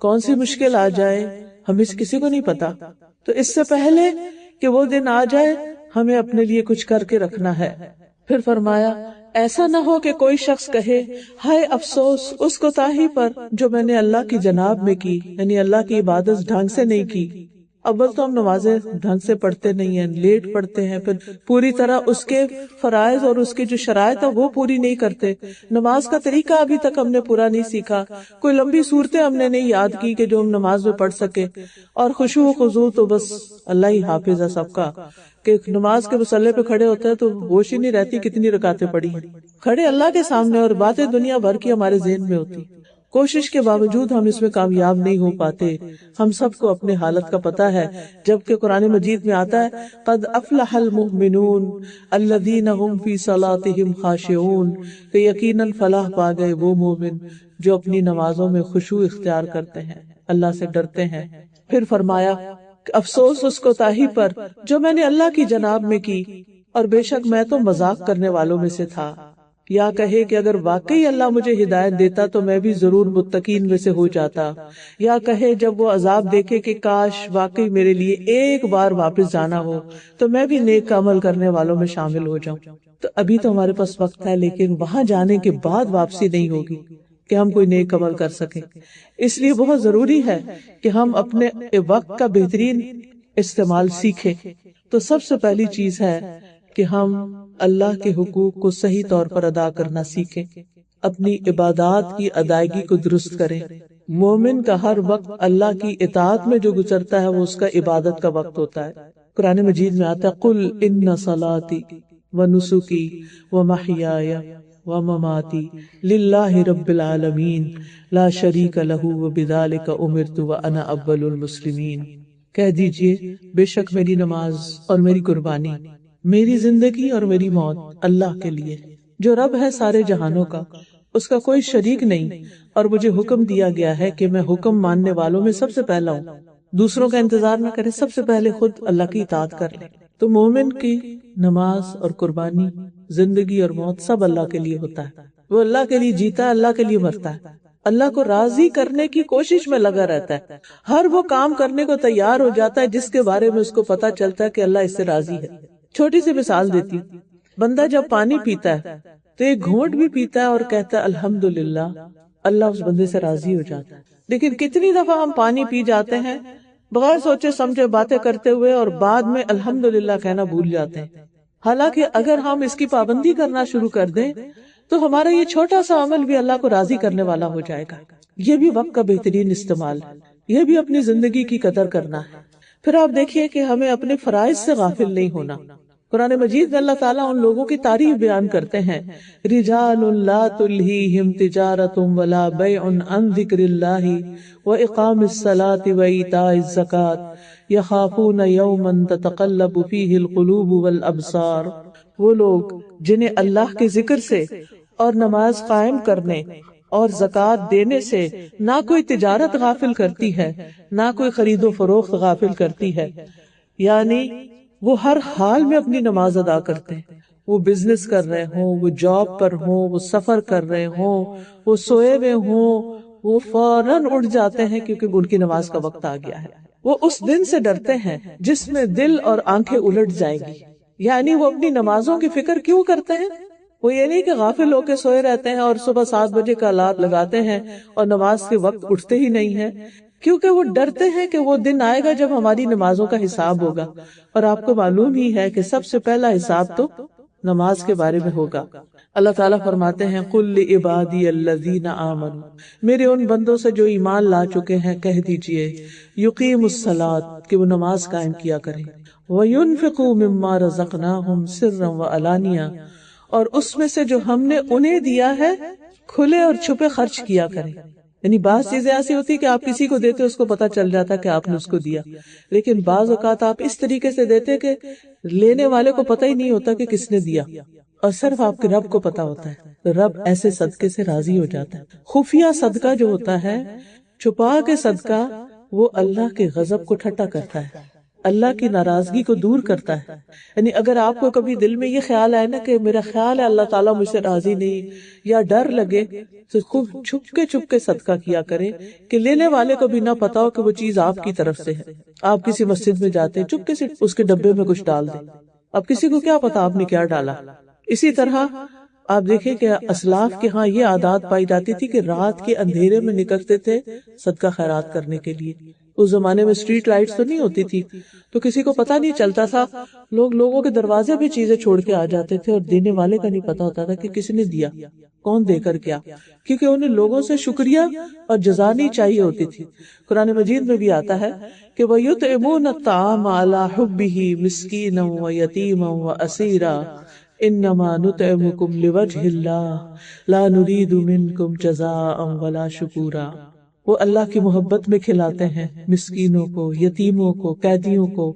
کون سی مشکل آ جائے، ہمیں کسی کو نہیں پتا۔ تو اس سے پہلے کہ وہ دن آ جائے ہمیں اپنے لیے کچھ کر کے رکھنا ہے۔ پھر فرمایا ایسا نہ ہو کہ کوئی شخص کہے ہائے افسوس اس کوتاہی پر جو میں نے اللہ کی جناب میں کی، یعنی اللہ کی عبادت ڈھنگ سے نہیں کی، اول تو ہم نمازیں ڈھنگ سے پڑھتے نہیں ہیں، لیٹ پڑھتے ہیں، پھر پوری طرح اس کے فرائض اور اس کی جو شرائط ہے وہ پوری نہیں کرتے، نماز کا طریقہ ابھی تک ہم نے پورا نہیں سیکھا، کوئی لمبی صورتیں ہم نے نہیں یاد کی کہ جو ہم نماز میں پڑھ سکے، اور خشوع و خضوع تو بس اللہ ہی حافظ ہے سب کا، کہ نماز کے مصلی پہ کھڑے ہوتے ہیں تو ہوش ہی نہیں رہتی کتنی رکعتیں پڑھی ہیں، کھڑے اللہ کے سامنے اور باتیں دنیا بھر کی ہمارے ذہن میں ہوتی، کوشش کے باوجود ہم اس میں کامیاب نہیں ہو پاتے۔ ہم سب کو اپنے حالت کا پتہ ہے، جبکہ قرآن مجید میں آتا ہے قد افلح المؤمنون الذین هم فی صلاتهم خاشعون، کہ یقیناً فلاح پا گئے وہ مومن جو اپنی نمازوں میں خشوع اختیار کرتے ہیں، اللہ سے ڈرتے ہیں۔ پھر فرمایا افسوس اس کوتاہی پر جو میں نے اللہ کی جناب میں کی، اور بے شک میں تو مذاق کرنے والوں میں سے تھا۔ یا کہے کہ اگر واقعی اللہ مجھے ہدایت دیتا تو میں بھی ضرور متقین میں سے ہو جاتا، یا کہے جب وہ عذاب دیکھے کہ کاش واقعی میرے لیے ایک بار واپس جانا ہو تو میں بھی نیک عمل کرنے والوں میں شامل ہو جاؤں۔ تو ابھی تو ہمارے پاس وقت ہے، لیکن وہاں جانے کے بعد واپسی نہیں ہوگی کہ ہم کوئی نیک عمل کر سکیں۔ اس لیے بہت ضروری ہے کہ ہم اپنے وقت کا بہترین استعمال سیکھیں۔ تو سب سے پہلی چیز ہے کہ ہم اللہ کے حقوق کو صحیح طور پر ادا کرنا سیکھیں، اپنی عبادات کی ادائیگی کو درست کریں۔ مومن کا ہر وقت اللہ کی اطاعت میں جو گزرتا ہے وہ اس کا عبادت کا وقت ہوتا ہے۔ قرآن مجید میں آتا ہے قل ان صلاتی ونسکی ومحیای ومماتی للہ رب العالمین لا شریک لہ وبذلک امرت وانا اول المسلمین۔ کہہ دیجئے بے شک میری نماز اور میری قربانی، میری زندگی اور میری موت اللہ کے لیے، جو رب ہے سارے جہانوں کا، اس کا کوئی شریک نہیں، اور مجھے حکم دیا گیا ہے کہ میں حکم ماننے والوں میں سب سے پہلا ہوں۔ دوسروں کا انتظار نہ کرے، سب سے پہلے خود اللہ کی اطاعت کر لے۔ تو مومن کی نماز اور قربانی، زندگی اور موت سب اللہ کے لیے ہوتا ہے، وہ اللہ کے لیے جیتا ہے، اللہ کے لیے مرتا ہے، اللہ کو راضی کرنے کی کوشش میں لگا رہتا ہے، ہر وہ کام کرنے کو تیار ہو جاتا ہے جس کے بارے میں اس کو پتا چلتا ہے کہ اللہ اس سے راضی ہے۔ چھوٹی سی مثال دیتی ہوں، بندہ جب پانی پیتا ہے تو ایک گھونٹ بھی پیتا ہے اور کہتا ہے الحمدللہ، اللہ اس بندے سے راضی ہو جاتا ہے۔ لیکن کتنی دفعہ ہم پانی پی جاتے ہیں بغیر سوچے سمجھے باتیں کرتے ہوئے، اور بعد میں الحمدللہ کہنا بھول جاتے ہیں، حالانکہ اگر ہم اس کی پابندی کرنا شروع کر دیں تو ہمارا یہ چھوٹا سا عمل بھی اللہ کو راضی کرنے والا ہو جائے گا۔ یہ بھی وقت کا بہترین استعمال ہے، یہ بھی اپنی زندگی کی قدر کرنا ہے۔ پھر آپ دیکھیے کہ ہمیں اپنے فرائض سے غافل نہیں ہونا۔ قرآن مجید میں اللہ تعالیٰ ان لوگوں کی تعریف بیان کرتے ہیں، رجال لا تلہیہم تجارت ولا بیع عن ذکر اللہ واقام الصلاۃ وایتاء الزکاۃ یخافون یوما تتقلب فیہ القلوب والابصار۔ وہ لوگ جنہیں اللہ کے ذکر سے اور نماز قائم کرنے اور زکوٰۃ دینے سے نہ کوئی تجارت غافل کرتی ہے، نہ کوئی خرید و فروخت غافل کرتی ہے، یعنی وہ ہر حال میں اپنی نماز ادا کرتے ہیں، وہ بزنس کر رہے ہوں، وہ جاب پر ہوں، وہ سفر کر رہے ہوں، وہ سوئے ہوئے ہوں، وہ فوراً اٹھ جاتے ہیں کیونکہ ان کی نماز کا وقت آ گیا ہے۔ وہ اس دن سے ڈرتے ہیں جس میں دل اور آنکھیں الٹ جائیں گی، یعنی وہ اپنی نمازوں کی فکر کیوں کرتے ہیں؟ وہ یہ نہیں کہ غافل ہو کے سوئے رہتے ہیں اور صبح 7 بجے کا الارم لگاتے ہیں اور نماز کے وقت اٹھتے ہی نہیں ہیں، کیونکہ وہ ڈرتے ہیں کہ وہ دن آئے گا جب ہماری نمازوں کا حساب ہوگا، اور آپ کو معلوم ہی ہے کہ سب سے پہلا حساب تو نماز کے بارے میں ہوگا۔ اللہ تعالیٰ فرماتے ہیں قُل لِعِبَادِيَ الَّذِينَ آمَنُوا، میرے ان بندوں سے جو ایمان لا چکے ہیں کہہ دیجئے یقیموا الصلاۃ، کہ وہ نماز قائم کیا کریں، وَيُنْفِقُوا مِمَّا رَزَقْنَاهُمْ سِرًّا وَعَلَانِيَةً، اور اس میں سے جو ہم نے انہیں دیا ہے کھلے اور چھپے خرچ کیا کریں۔ یعنی بعض چیزیں ایسی ہوتی کہ آپ کسی کو دیتے اس کو پتا چل جاتا کہ آپ نے اس کو دیا، لیکن بعض اوقات آپ اس طریقے سے دیتے کہ لینے والے کو پتہ ہی نہیں ہوتا کہ کس نے دیا، اور صرف آپ کے رب کو پتا ہوتا ہے، تو رب ایسے صدقے سے راضی ہو جاتا ہے۔ خفیہ صدقہ جو ہوتا ہے، چھپا کے صدقہ، وہ اللہ کے غضب کو ٹھٹا کرتا ہے، اللہ کی ناراضگی کو دور کرتا ہے۔ یعنی اگر آپ کو کبھی دل میں یہ خیال آئے نا کہ میرا خیال ہے اللہ تعالیٰ مجھ سے راضی نہیں، یا ڈر لگے، تو خوب چھپ کے صدقہ کیا کرے کہ لینے والے کو بھی نہ پتا ہو کہ وہ چیز آپ کی طرف سے ہے۔ آپ کسی مسجد میں جاتے ہیں، چپکے سے اس کے ڈبے میں کچھ ڈال دیں، اب کسی کو کیا پتا آپ نے کیا ڈالا۔ اسی طرح آپ دیکھیں کہ اسلاف کے ہاں یہ عادات پائی جاتی تھی کہ رات کے اندھیرے میں نکلتے تھے صدقہ خیرات کرنے کے لیے، اس زمانے میں اسٹریٹ لائٹس تو نہیں ہوتی تھی، تو کسی کو پتہ نہیں چلتا تھا، لوگوں کے دروازے پہ چیزیں چھوڑ کے آ جاتے تھے اور دینے والے کا نہیں پتا ہوتا تھا کہ کس نے دیا، کون دے کر کیا، کیونکہ انہیں لوگوں سے شکریہ اور جزا نہیں چاہیے ہوتی تھی۔ قرآن مجید میں بھی آتا ہے کہ وَيُطْعِمُونَ الطَّعَامَ عَلَى حُبِّهِ مِسْكِينًا وَيَتِيمًا وَأَسِيرًا إِنَّمَا نُطْعِمُكُمْ لِوَجْهِ اللَّهِ لَا نُرِيدُ مِنْكُمْ جَزَاءً وَلَا شُكُورًا۔ وہ اللہ کی محبت میں کھلاتے ہیں مسکینوں کو، یتیموں کو، قیدیوں کو،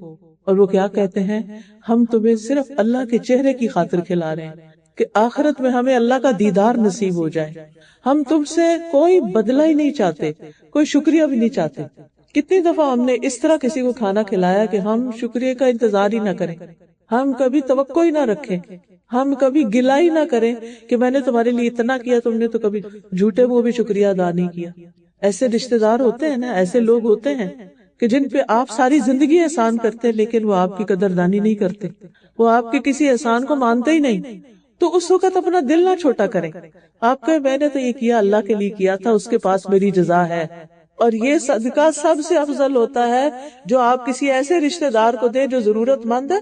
اور وہ کیا کہتے ہیں، ہم تمہیں صرف اللہ کے چہرے کی خاطر کھلا رہے ہیں کہ آخرت میں ہمیں اللہ کا دیدار نصیب ہو جائے، ہم تم سے کوئی بدلہ ہی نہیں چاہتے، کوئی شکریہ بھی نہیں چاہتے۔ کتنی دفعہ ہم نے اس طرح کسی کو کھانا کھلایا کہ ہم شکریہ کا انتظار ہی نہ کریں، ہم کبھی توقع ہی نہ رکھیں، ہم کبھی گلہ ہی نہ کریں کہ میں نے تمہارے لیے اتنا کیا، تم نے تو کبھی جھوٹے منہ بھی شکریہ ادا نہیں کیا۔ ایسے رشتہ دار ہوتے ہیں نا، ایسے لوگ ہوتے ہیں کہ جن پہ آپ ساری زندگی احسان کرتے ہیں لیکن وہ آپ کی قدردانی نہیں کرتے، وہ آپ کے کسی احسان کو مانتے ہی نہیں، تو اس وقت اپنا دل نہ چھوٹا کریں، آپ کہیں میں نے تو یہ کیا اللہ کے لیے کیا تھا، اس کے پاس میری جزا ہے۔ اور یہ صدقہ سب سے افضل ہوتا ہے جو آپ کسی ایسے رشتہ دار کو دیں جو ضرورت مند ہے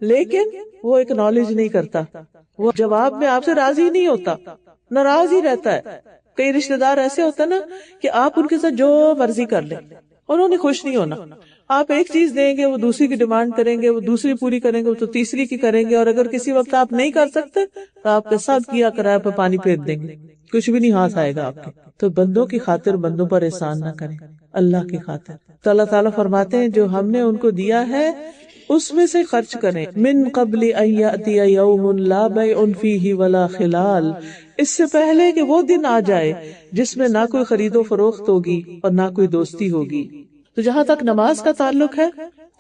لیکن وہ ایکنالج نہیں کرتا، وہ جواب میں آپ سے راضی نہیں ہوتا، ناراض ہی رہتا ہے۔ کئی رشتہ دار ایسے ہوتا ہے نا کہ آپ ان کے ساتھ جو مرضی کر لیں، انہوں نے خوش نہیں ہونا، آپ ایک چیز دیں گے وہ دوسری کی ڈیمانڈ کریں گے، وہ دوسری پوری کریں گے وہ تو تیسری کی کریں گے، اور اگر کسی وقت آپ نہیں کر سکتے تو آپ کے ساتھ کیا کرایہ پہ پانی پھیر دیں گے، کچھ بھی نہیں ہاتھ آئے گا آپ کے۔ تو بندوں کی خاطر بندوں پر احسان نہ کریں، اللہ کی خاطر۔ تو اللہ تعالیٰ فرماتے ہیں جو ہم نے ان کو دیا ہے اس میں سے خرچ کریں، من قبل ان یأتی یوم لا بیع فیہ ولا خلال، اس سے پہلے کہ وہ دن آ جائے جس میں نہ کوئی خرید و فروخت ہوگی اور نہ کوئی دوستی ہوگی۔ تو جہاں تک نماز کا تعلق ہے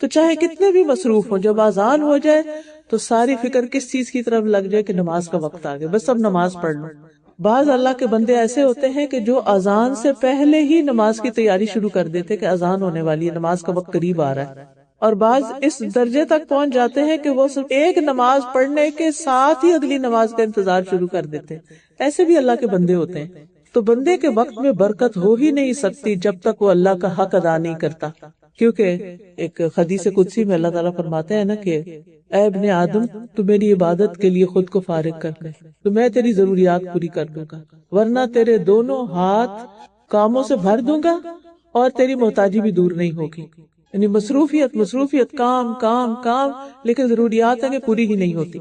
تو چاہے کتنے بھی مصروف ہوں، جب اذان ہو جائے تو ساری فکر کس چیز کی طرف لگ جائے کہ نماز کا وقت آ گیا، بس اب نماز پڑھ لو۔ بعض اللہ کے بندے ایسے ہوتے ہیں کہ جو اذان سے پہلے ہی نماز کی تیاری شروع کر دیتے کہ اذان ہونے والی ہے، نماز کا وقت قریب آ رہا ہے، اور بعض اس درجے تک پہنچ جاتے ہیں کہ وہ صرف ایک نماز پڑھنے کے ساتھ ہی اگلی نماز کا انتظار شروع کر دیتے ہیں۔ ایسے بھی اللہ کے بندے ہوتے ہیں۔ تو بندے کے وقت میں برکت ہو ہی نہیں سکتی جب تک وہ اللہ کا حق ادا نہیں کرتا، کیونکہ ایک حدیث قدسی میں اللہ تعالیٰ فرماتے ہیں نا کہ اے ابن آدم تو میری عبادت کے لیے خود کو فارغ کر دے تو میں تیری ضروریات پوری کر دوں گا، ورنہ تیرے دونوں ہاتھ کاموں سے بھر دوں گا اور تیری محتاجی بھی دور نہیں ہوگی۔ یعنی مصروفیت کام کام کام، لیکن ضروریات ہے کہ پوری ہی نہیں ہوتی۔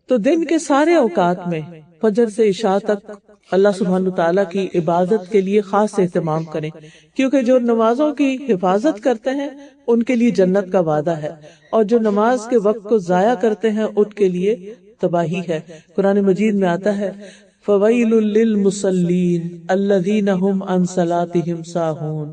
تو دن کے سارے اوقات میں فجر سے عشاء تک اللہ سبحانہ تعالیٰ کی عبادت کے لیے خاص اہتمام کریں، کیونکہ جو نمازوں کی حفاظت کرتے ہیں ان کے لیے جنت کا وعدہ ہے، اور جو نماز کے وقت کو ضائع کرتے ہیں ان کے لیے تباہی ہے۔ قرآن مجید میں آتا ہے فَوَيْلٌ لِّلْمُصَلِّينَ الَّذِينَ هُمْ عَنْ صَلَاتِهِمْ سَاهُونَ،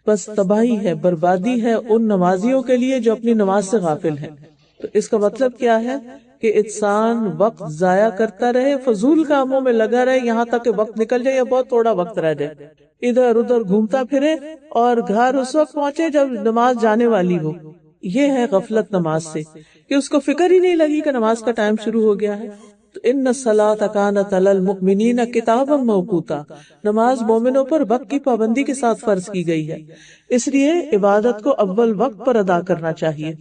بس تباہی ہے، بربادی ہے ان نمازیوں کے لیے جو اپنی نماز سے غافل ہیں۔ تو اس کا مطلب کیا ہے کہ انسان وقت ضائع کرتا رہے، فضول کاموں میں لگا رہے یہاں تک کہ وقت نکل جائے یا بہت تھوڑا وقت رہ جائے، ادھر ادھر گھومتا پھرے اور گھر اس وقت پہنچے جب نماز جانے والی ہو۔ یہ ہے غفلت نماز سے کہ اس کو فکر ہی نہیں لگی کہ نماز کا ٹائم شروع ہو گیا ہے۔ تو ان الصلاۃ کانت علی المؤمنین کتابا موقوتا، نماز مومنوں پر وقت کی پابندی کے ساتھ فرض کی گئی ہے، اس لیے عبادت کو اول وقت پر ادا کرنا چاہیے،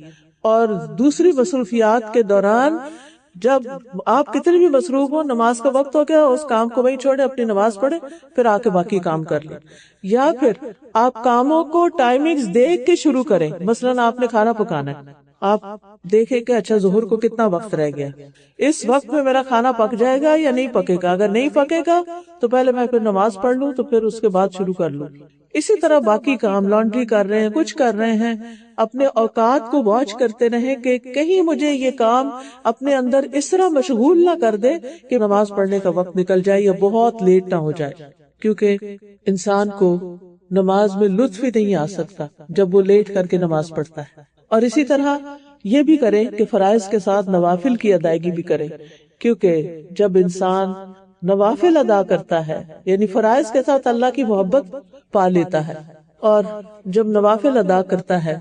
اور دوسری مصروفیات کے دوران جب آپ کتنے بھی مصروف ہو، نماز کا وقت ہو گیا اس کام کو وہیں چھوڑے، اپنی نماز پڑھے، پھر آ کے باقی کام کر لیں، یا پھر آپ کاموں کو ٹائمنگز دیکھ کے شروع کریں۔ مثلاً آپ نے کھانا پکانا ہے، آپ دیکھیں کہ اچھا ظہر کو کتنا وقت رہ گیا، اس وقت میں میرا کھانا پک جائے گا یا نہیں پکے گا، اگر نہیں پکے گا تو پہلے میں پھر نماز پڑھ لوں تو پھر اس کے بعد شروع کر لوں۔ اسی طرح باقی کام، لانڈری کر رہے ہیں، کچھ کر رہے ہیں، اپنے اوقات کو واچ کرتے رہیں کہ کہیں مجھے یہ کام اپنے اندر اس طرح مشغول نہ کر دے کہ نماز پڑھنے کا وقت نکل جائے یا بہت لیٹ نہ ہو جائے، کیونکہ انسان کو نماز میں لطف ہی نہیں آ سکتا جب وہ لیٹ کر کے نماز پڑھتا ہے۔ اور اسی طرح یہ بھی کریں کہ فرائض کے ساتھ نوافل کی ادائیگی بھی کریں، کیونکہ جب انسان نوافل ادا کرتا ہے یعنی فرائض کے ساتھ اللہ کی محبت پا لیتا ہے، اور جب نوافل ادا کرتا ہے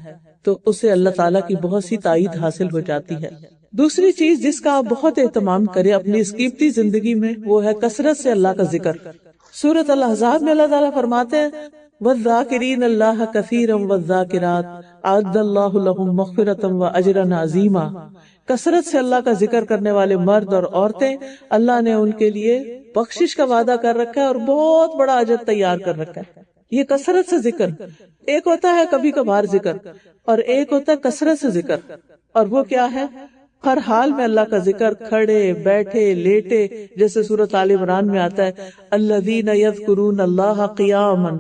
تو اسے اللہ تعالیٰ کی بہت سی تائید حاصل ہو جاتی ہے۔ دوسری چیز جس کا آپ بہت اہتمام کریں اپنی اس قیمتی زندگی میں وہ ہے کثرت سے اللہ کا ذکر۔ سورۃ الاحزاب میں اللہ تعالیٰ فرماتے ہیں والذاکرین اللہ کثیرا والذاکرات اعد اللہ لہم مغفرۃ واجرا عظیما. کثرت سے اللہ کا ذکر کرنے والے مرد اور عورتیں اللہ نے ان کے لیے بخشش کا وعدہ کر رکھا ہے اور بہت بڑا اجر تیار کر رکھا ہے. یہ کثرت سے ذکر، ایک ہوتا ہے کبھی کبھار ذکر اور ایک ہوتا ہے کثرت سے ذکر. اور وہ کیا ہے؟ ہر حال میں اللہ کا ذکر، کھڑے بیٹھے لیٹے، جیسے سورۃ آل عمران میں آتا ہے الذین یذکرون اللہ قیاما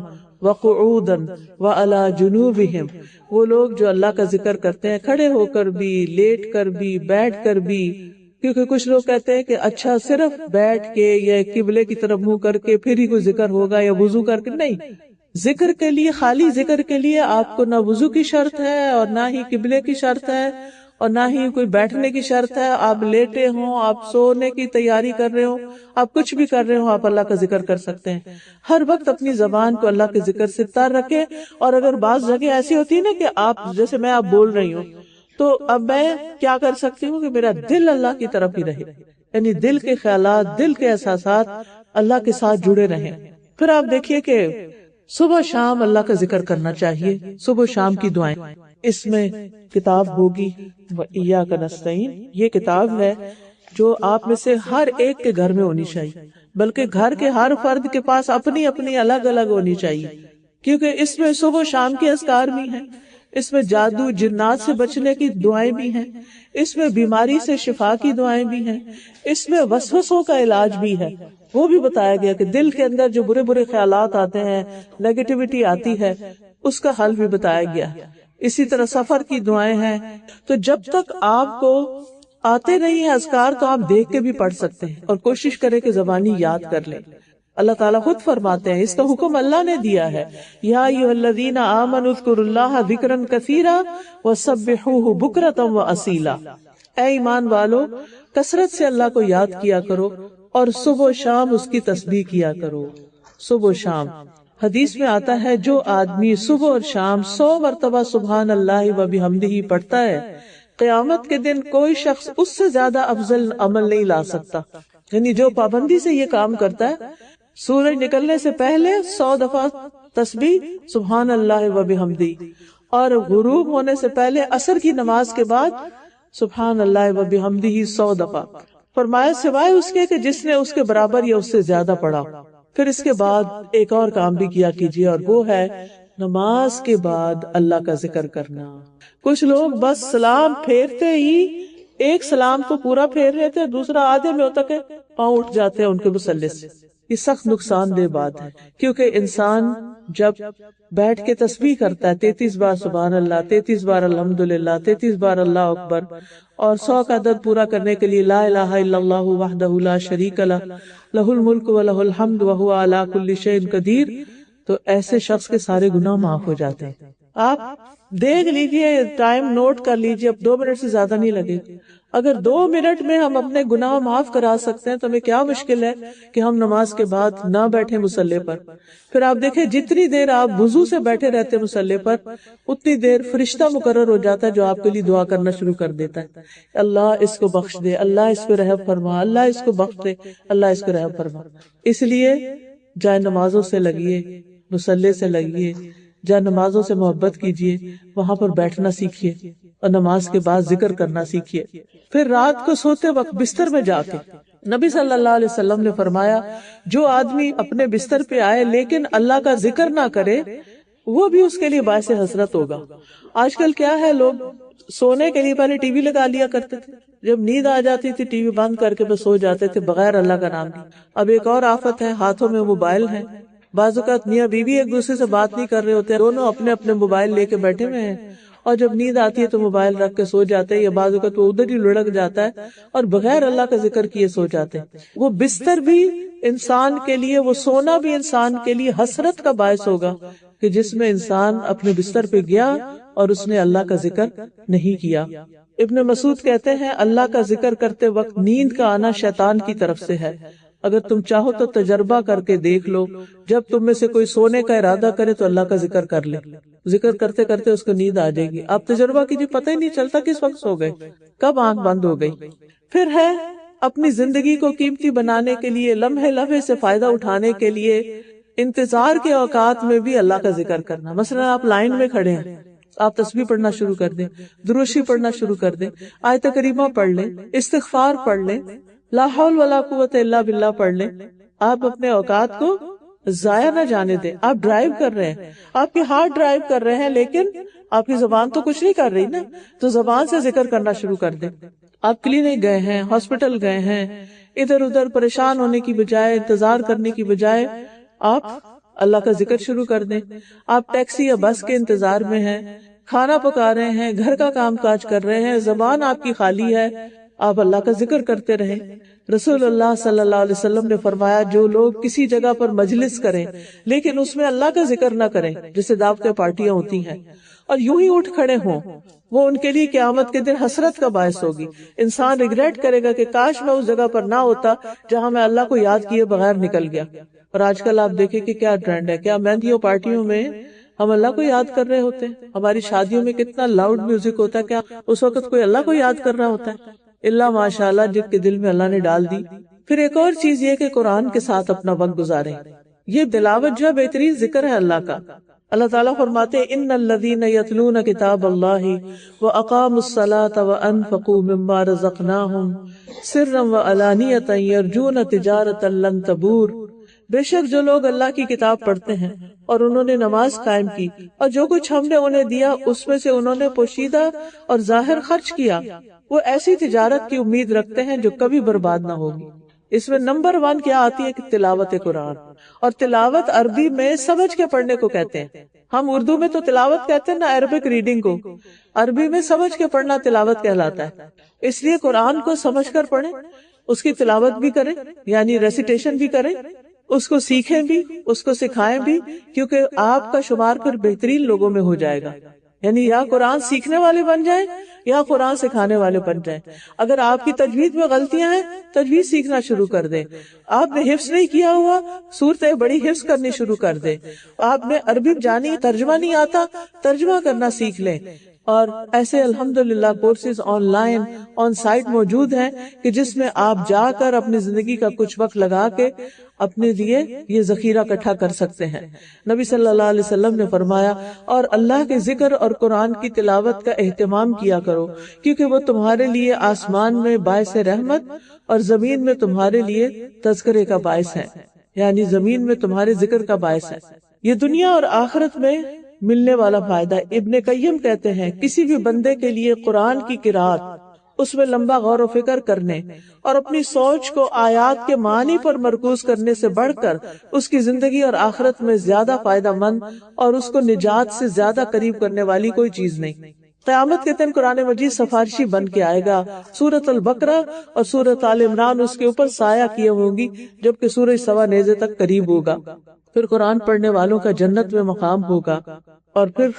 وقعودا وعلی جنوبہم. وہ لوگ جو اللہ کا ذکر کرتے ہیں کھڑے ہو کر بھی، لیٹ کر بھی، بیٹھ کر بھی. کیونکہ کچھ لوگ کہتے ہیں کہ اچھا صرف بیٹھ کے یا قبلے کی طرف منہ کر کے پھر ہی کوئی ذکر ہوگا یا وضو کر کے. نہیں، ذکر کے لیے، خالی ذکر کے لیے آپ کو نہ وضو کی شرط ہے اور نہ ہی قبلے کی شرط ہے اور نہ ہی کوئی بیٹھنے کی شرط ہے. آپ لیٹے ہوں، آپ سونے کی تیاری کر رہے ہوں، آپ کچھ بھی کر رہے ہوں، آپ اللہ کا ذکر کر سکتے ہیں. ہر وقت اپنی زبان کو اللہ کے ذکر سے تر رکھے. اور اگر بعض جگہ ایسی ہوتی ہے نا کہ آپ جیسے میں آپ بول رہی ہوں تو اب میں کیا کر سکتی ہوں کہ میرا دل اللہ کی طرف ہی رہے، یعنی دل کے خیالات، دل کے احساسات اللہ کے ساتھ جڑے رہیں. پھر آپ دیکھیے کہ صبح شام اللہ کا ذکر کرنا چاہیے، صبح شام کی دعائیں. اس میں کتاب ہوگی وَإِيَّاكَ نَسْتَعِينُ. یہ کتاب ہے جو آپ میں سے ہر ایک کے گھر میں ہونی چاہیے، بلکہ گھر کے ہر فرد کے پاس اپنی اپنی الگ الگ ہونی چاہیے. کیونکہ اس میں صبح شام کے اذکار بھی ہیں، اس میں جادو جنات سے بچنے کی دعائیں بھی ہیں، اس میں بیماری سے شفا کی دعائیں بھی ہیں، اس میں وسوسوں کا علاج بھی ہے. وہ بھی بتایا گیا کہ دل کے اندر جو برے برے خیالات آتے ہیں، نیگیٹیوٹی آتی ہے، اس کا حل بھی بتایا گیا. اسی طرح سفر کی دعائیں ہیں. تو جب تک آپ کو آتے نہیں ہیں اذکار تو آپ دیکھ کے بھی پڑھ سکتے ہیں اور کوشش کریں کہ زبانی یاد کر لیں. اللہ تعالیٰ خود فرماتے ہیں، اس کا حکم اللہ نے دیا ہے، یا ایھا الذین آمنوا اذکروا اللہ ذکرا کثیرا وسبحوہ بکرۃ واصیلا. اے ایمان والو، کثرت سے اللہ کو یاد کیا کرو اور صبح و شام اس کی تسبیح کیا کرو. صبح و شام حدیث میں آتا ہے جو آدمی صبح اور شام 100 مرتبہ سبحان اللہ و بحمدہ پڑھتا ہے، قیامت کے دن کوئی شخص اس سے زیادہ افضل عمل نہیں لا سکتا. یعنی جو پابندی سے یہ کام کرتا ہے، سورج نکلنے سے پہلے 100 دفعہ تسبیح سبحان اللہ و بحمدہ، اور غروب ہونے سے پہلے عصر کی نماز کے بعد سبحان اللہ و بحمدہ 100 دفعہ. فرمایا سوائے اس کے کہ جس نے اس کے برابر یا اس سے زیادہ پڑھا. پھر اس کے بعد ایک اور کام بھی کیا کیجیے، اور وہ ہے نماز کے بعد اللہ کا ذکر کرنا. کچھ لوگ بس سلام پھیرتے ہی ایک سلام تو پورا پھیر رہے تھے، دوسرا آدھے میں ہوتا کہ پاؤں اٹھ جاتے ہیں ان کے مصلی سے. یہ سخت نقصان دہ بات ہے، کیونکہ انسان جب بیٹھ کے تسبیح کرتا ہے 33 بار سبحان اللہ، 33 بار الحمدللہ، 33 بار اللہ اکبر، اور 100 کا عدد پورا کرنے کے لیے لا الہ الا اللہ وحدہ لا شریک لہ لہ الملک و لہ الحمد وہو علی کل شیء قدیر، تو ایسے شخص کے سارے گناہ معاف ہو جاتے ہیں. آپ دیکھ لیجئے، ٹائم نوٹ کر لیجئے، اب 2 منٹ سے زیادہ نہیں لگے. اگر 2 منٹ میں ہم اپنے گناہ معاف کرا سکتے ہیں تو ہمیں کیا مشکل ہے کہ ہم نماز کے بعد نہ بیٹھیں مصلی پر. پھر آپ دیکھیں جتنی دیر آپ وضو سے بیٹھے رہتے مصلی پر، اتنی دیر فرشتہ مقرر ہو جاتا ہے جو آپ کے لیے دعا کرنا شروع کر دیتا ہے. اللہ اس کو بخش دے، اللہ اس پہ رحم فرما، اللہ اس کو بخش دے، اللہ اس کو رحم فرما. اس لیے جائے نمازوں سے لگیے، مصلی سے لگیے، جہاں نمازوں سے محبت کیجیے، وہاں پر بیٹھنا سیکھیے اور نماز کے بعد ذکر کرنا سیکھیے. پھر رات کو سوتے وقت بستر میں جا کے نبی صلی اللہ علیہ وسلم نے فرمایا جو آدمی اپنے بستر پہ آئے لیکن اللہ کا ذکر نہ کرے، وہ بھی اس کے لیے باعث حسرت ہوگا. آج کل کیا ہے، لوگ سونے کے لیے پہلے ٹی وی لگا لیا کرتے تھے، جب نیند آ جاتی تھی ٹی وی بند کر کے بس سو جاتے تھے بغیر اللہ کا نام لیے. اب ایک اور آفت ہے، ہاتھوں میں موبائل ہیں. بعض اوقات میاں بیوی ایک دوسرے سے بات نہیں کر رہے ہوتے، دونوں اپنے اپنے موبائل لے کے بیٹھے ہوئے ہیں، اور جب نیند آتی ہے تو موبائل رکھ کے سو جاتے ہیں، یا بعض اوقات وہ ادھر ہی لڑک جاتا ہے اور بغیر اللہ کا ذکر کیے سو جاتے ہیں. وہ بستر بھی انسان کے لیے، وہ سونا بھی انسان کے لیے حسرت کا باعث ہوگا کہ جس میں انسان اپنے بستر پہ گیا اور اس نے اللہ کا ذکر نہیں کیا. ابن مسعود کہتے ہیں اللہ کا ذکر کرتے وقت نیند کا آنا شیطان کی طرف سے ہے. اگر تم چاہو تو تجربہ کر کے دیکھ لو، جب تم میں سے کوئی سونے کا ارادہ کرے تو اللہ کا ذکر کر لے، ذکر کرتے کرتے اس کو نیند آ جائے گی. آپ تجربہ کیجیے، پتہ ہی نہیں چلتا کس وقت سو گئے، کب آنکھ بند ہو گئی. پھر ہے اپنی زندگی کو قیمتی بنانے کے لیے، لمحے لمحے سے فائدہ اٹھانے کے لیے انتظار کے اوقات میں بھی اللہ کا ذکر کرنا. مثلا آپ لائن میں کھڑے ہیں، آپ تسبیح پڑھنا شروع کر دیں، درود پڑھنا شروع کر دیں، آیت کریمہ پڑھ لیں، استغفار پڑھ لیں، لا حول ولا قوت الا باللہ پڑھ لیں. آپ اپنے اوقات کو ضائع نہ جانے دیں. آپ ڈرائیو کر رہے ہیں، آپ کے ہاتھ ڈرائیو کر رہے ہیں، لیکن آپ کی زبان تو کچھ نہیں کر رہی نا، تو زبان سے ذکر کرنا شروع کر دیں. آپ کلینک گئے ہیں، ہاسپٹل گئے ہیں، ادھر ادھر پریشان ہونے کی بجائے، انتظار کرنے کی بجائے آپ اللہ کا ذکر شروع کر دیں. آپ ٹیکسی یا بس کے انتظار میں ہیں، کھانا پکا رہے ہیں، گھر کا کام کاج کر رہے ہیں، زبان آپ کی خالی ہے، آپ اللہ کا ذکر کرتے رہیں. رسول اللہ صلی اللہ علیہ وسلم نے فرمایا جو لوگ کسی جگہ پر مجلس کریں لیکن اس میں اللہ کا ذکر نہ کریں، جیسے دعوتیں پارٹیاں ہوتی ہیں، اور یوں ہی اٹھ کھڑے ہوں، وہ ان کے لیے قیامت کے دن حسرت کا باعث ہوگی. انسان ریگریٹ کرے گا کہ کاش میں اس جگہ پر نہ ہوتا جہاں میں اللہ کو یاد کیے بغیر نکل گیا. اور آج کل آپ دیکھیں کہ کیا ٹرینڈ ہے، کیا مہندیوں پارٹیوں میں ہم اللہ کو یاد کر رہے ہوتے ہیں. ہماری شادیوں میں کتنا لاؤڈ میوزک ہوتا ہے، کیا اس وقت کوئی اللہ کو یاد کر رہا ہوتا ہے؟ اللہ ماشاءاللہ جن کے دل میں اللہ نے ڈال دی. پھر ایک اور چیز یہ کہ قرآن کے ساتھ اپنا وقت گزاریں. یہ تلاوت جو بہترین ذکر ہے اللہ کا. اللہ تعالیٰ فرماتے ہیں ان الذین یتلون کتاب اللہ واقاموا الصلاۃ وانفقوا مما رزقناہم سرا وعلانیۃ یرجون تجارۃ لن تبور. بے شک جو لوگ اللہ کی کتاب پڑھتے ہیں اور انہوں نے نماز قائم کی اور جو کچھ ہم نے انہیں دیا اس میں سے انہوں نے پوشیدہ اور ظاہر خرچ کیا، وہ ایسی تجارت کی امید رکھتے ہیں جو کبھی برباد نہ ہوگی. اس میں نمبر 1 کیا آتی ہے کہ تلاوت قرآن. اور تلاوت عربی میں سمجھ کے پڑھنے کو کہتے ہیں. ہم اردو میں تو تلاوت کہتے ہیں نا عربک ریڈنگ کو، عربی میں سمجھ کے پڑھنا تلاوت کہلاتا ہے. اس لیے قرآن کو سمجھ کر پڑھیں، اس کی تلاوت بھی کریں یعنی ریسیٹیشن بھی کریں، اس کو سیکھیں بھی، اس کو سکھائیں بھی، کیونکہ آپ کا شمار پھر بہترین لوگوں میں ہو جائے گا. یعنی یا قرآن سیکھنے والے بن جائیں یا قرآن سکھانے والے بن جائیں. اگر آپ کی تجوید میں غلطیاں ہیں، تجوید سیکھنا شروع کر دیں. آپ نے حفظ نہیں کیا ہوا، صورتیں بڑی حفظ کرنی شروع کر دیں. آپ نے عربی جانی، ترجمہ نہیں آتا، ترجمہ کرنا سیکھ لیں. اور ایسے الحمدللہ courses online on site موجود ہیں کہ جس میں آپ جا کر اپنی زندگی کا کچھ وقت لگا کے اپنے لیے یہ ذخیرہ اکٹھا کر سکتے ہیں. نبی صلی اللہ علیہ وسلم نے فرمایا اور اللہ کے ذکر اور قرآن کی تلاوت کا اہتمام کیا کرو، کیونکہ وہ تمہارے لیے آسمان میں باعث رحمت اور زمین میں تمہارے لیے تذکرے کا باعث ہے، یعنی زمین میں تمہارے ذکر کا باعث ہے. یہ دنیا اور آخرت میں ملنے والا فائدہ. ابن قیم کہتے ہیں کسی بھی بندے کے لیے قرآن کی قرات، اس میں لمبا غور و فکر کرنے اور اپنی سوچ کو آیات کے معنی پر مرکوز کرنے سے بڑھ کر اس کی زندگی اور آخرت میں زیادہ فائدہ مند اور اس کو نجات سے زیادہ قریب کرنے والی کوئی چیز نہیں. قیامت کے دن قرآن مجید سفارشی بن کے آئے گا. سورۃ البقرہ اور سورۃ آل عمران اس کے اوپر سایہ کیے ہوں گی جبکہ سورج سوا نیزے تک قریب ہوگا. پھر قرآن پڑھنے والوں کا جنت میں مقام ہوگا. اور پھر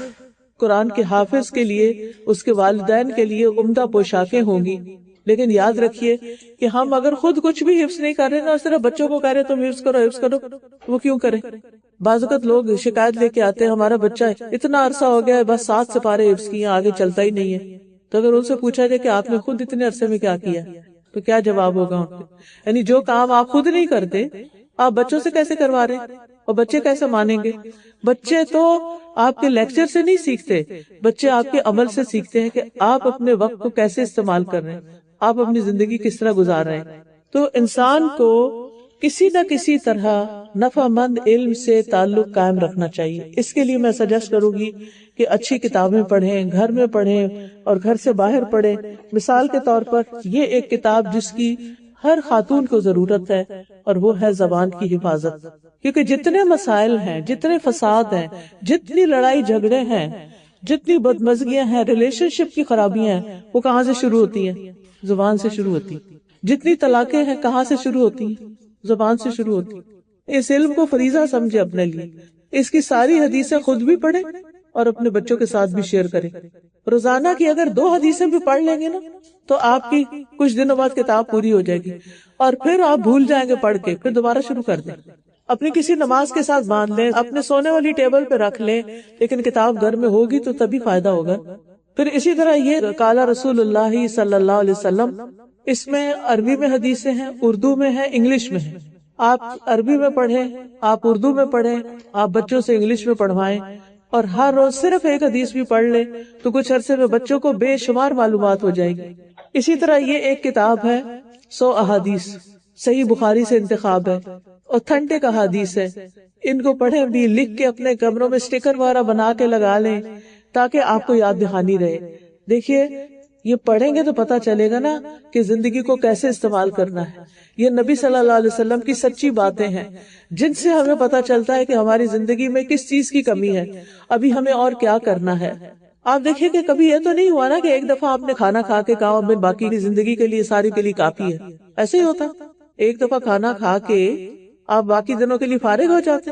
قرآن کے حافظ کے لیے، اس کے والدین کے لیے عمدہ پوشاکیں ہوں گی. لیکن یاد رکھیے کہ ہم اگر خود کچھ بھی حفظ نہیں کر رہے نا، صرف بچوں کو کہہ رہے تم حفظ کرو حفظ کرو، وہ کیوں کریں؟ بعض اوقات لوگ شکایت لے کے آتے ہیں ہمارا بچہ اتنا عرصہ ہو گیا ہے بس 7 سپارے حفظ کیے، آگے چلتا ہی نہیں ہے. تو اگر ان سے پوچھا جائے کہ آپ نے خود اتنے عرصے میں کیا کیا تو کیا جواب ہوگا ان کو؟ یعنی جو کام آپ خود نہیں کرتے آپ بچوں سے کیسے کروا رہے ہیں؟ اور بچے کیسے مانیں گے؟ بچے تو آپ کے لیکچر سے نہیں سیکھتے، بچے آپ کے عمل سے سیکھتے ہیں کہ آپ اپنے وقت کو کیسے استعمال کر رہے ہیں، آپ اپنی زندگی کس طرح گزار رہے ہیں. تو انسان کو کسی نہ کسی طرح نفع مند علم سے تعلق قائم رکھنا چاہیے. اس کے لیے میں سجیسٹ کروں گی کہ اچھی کتابیں پڑھیں، گھر میں پڑھیں اور گھر سے باہر پڑھیں. مثال کے طور پر یہ ایک کتاب جس کی ہر خاتون کو ضرورت ہے اور وہ ہے زبان کی حفاظت. کیونکہ جتنے مسائل ہیں، جتنے فساد ہیں، جتنی لڑائی جھگڑے ہیں، جتنی بدمزگیاں ہیں، ریلیشن شپ کی خرابیاں ہیں، وہ کہاں سے شروع ہوتی ہیں؟ زبان سے شروع ہوتی. جتنی طلاقیں ہیں کہاں سے شروع ہوتی ہیں؟ زبان سے شروع ہوتی. اس علم کو فریضہ سمجھے اپنے لیے. اس کی ساری حدیثیں خود بھی پڑھیں اور اپنے بچوں کے ساتھ بھی شیئر کریں. روزانہ کی اگر 2 حدیثیں بھی پڑھ لیں گے نا تو آپ کی کچھ دنوں بعد کتاب پوری ہو جائے گی اور پھر آپ بھول جائیں گے پڑھ کے، پھر دوبارہ شروع کر دیں. اپنی کسی نماز کے ساتھ باندھ لیں، اپنے سونے والی ٹیبل پہ رکھ لیں، لیکن کتاب گھر میں ہوگی تو تبھی فائدہ ہوگا. پھر اسی طرح یہ قال رسول اللہ صلی اللہ علیہ وسلم، اس میں عربی میں حدیثیں ہیں، اردو میں ہیں، انگلش میں ہیں. آپ عربی میں پڑھیں، آپ اردو میں پڑھیں، آپ بچوں سے انگلش میں پڑھوائیں، اور ہر روز صرف ایک حدیث بھی پڑھ لیں تو کچھ عرصے میں بچوں کو بے شمار معلومات ہو جائے گی۔ اسی طرح یہ ایک کتاب ہے 100 احادیث، صحیح بخاری سے انتخاب ہے، اوتھینٹک احادیث ہے، ان کو پڑھیں بھی، لکھ کے اپنے کمروں میں اسٹیکر وغیرہ بنا کے لگا لیں تاکہ آپ کو یاد دہانی رہے۔ دیکھیے یہ پڑھیں گے تو پتا چلے گا نا کہ زندگی کو کیسے استعمال کرنا ہے۔ یہ نبی صلی اللہ علیہ وسلم کی سچی باتیں ہیں جن سے ہمیں پتا چلتا ہے کہ ہماری زندگی میں کس چیز کی کمی ہے، ابھی ہمیں اور کیا کرنا ہے۔ آپ دیکھیں کہ کبھی یہ تو نہیں ہوا نا کہ ایک دفعہ آپ نے کھانا کھا کے کہا میں باقی کی زندگی کے لیے ساری کے لیے کافی ہے، ایسے ہی ہوتا؟ ایک دفعہ کھانا کھا کے آپ باقی دنوں کے لیے فارغ ہو جاتے؟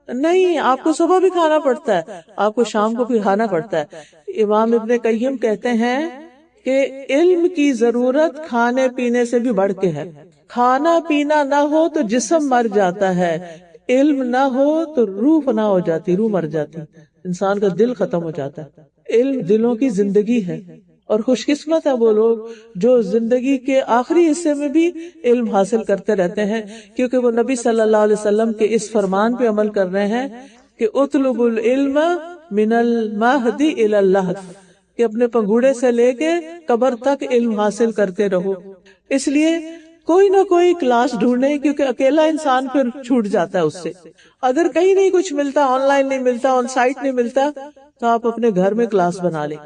نہیں، آپ کو صبح بھی کھانا پڑتا ہے، آپ کو شام کو بھی کھانا پڑتا ہے۔ امام ابن قیم کہتے ہیں کہ علم کی ضرورت کھانے پینے سے بھی بڑھ کے ہے۔ کھانا پینا نہ ہو تو جسم مر جاتا ہے، علم نہ ہو تو روح فنا ہو جاتی، روح مر جاتی، انسان کا دل ختم ہو جاتا ہے۔ علم دلوں کی زندگی ہے، اور خوش قسمت ہے وہ لوگ جو زندگی کے آخری حصے میں بھی علم حاصل کرتے رہتے ہیں، کیونکہ وہ نبی صلی اللہ علیہ وسلم کے اس فرمان پہ عمل کر رہے ہیں کہ اطلب العلم من المہد الی اللحد، کہ اپنے پنگوڑے سے لے کے قبر تک علم حاصل کرتے رہو۔ اس لیے کوئی نہ کوئی کلاس ڈھونڈے، کیونکہ اکیلا انسان پھر چھوٹ جاتا ہے اس سے۔ اگر کہیں نہیں کچھ ملتا، آن لائن نہیں ملتا، آن سائٹ نہیں ملتا، تو آپ اپنے گھر میں کلاس بنا لیں،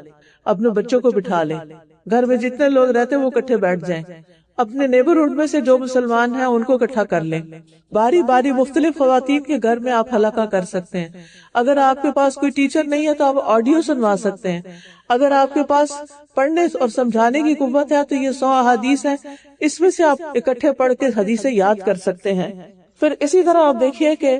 اپنے بچوں کو بٹھا لیں، گھر میں جتنے لوگ رہتے ہیں وہ اکٹھے بیٹھ جائیں، اپنے نیبرہڈ میں سے جو مسلمان ہیں ان کو اکٹھا کر لیں، باری باری مختلف خواتین کے گھر میں آپ حلقہ کر سکتے ہیں۔ اگر آپ کے پاس کوئی ٹیچر نہیں ہے تو آپ آڈیو سنوا سکتے ہیں۔ اگر آپ کے پاس پڑھنے اور سمجھانے کی قوت ہے تو یہ 100 احادیث ہیں، اس میں سے آپ اکٹھے پڑھ کے حدیثیں یاد کر سکتے ہیں۔ پھر اسی طرح آپ دیکھیے کہ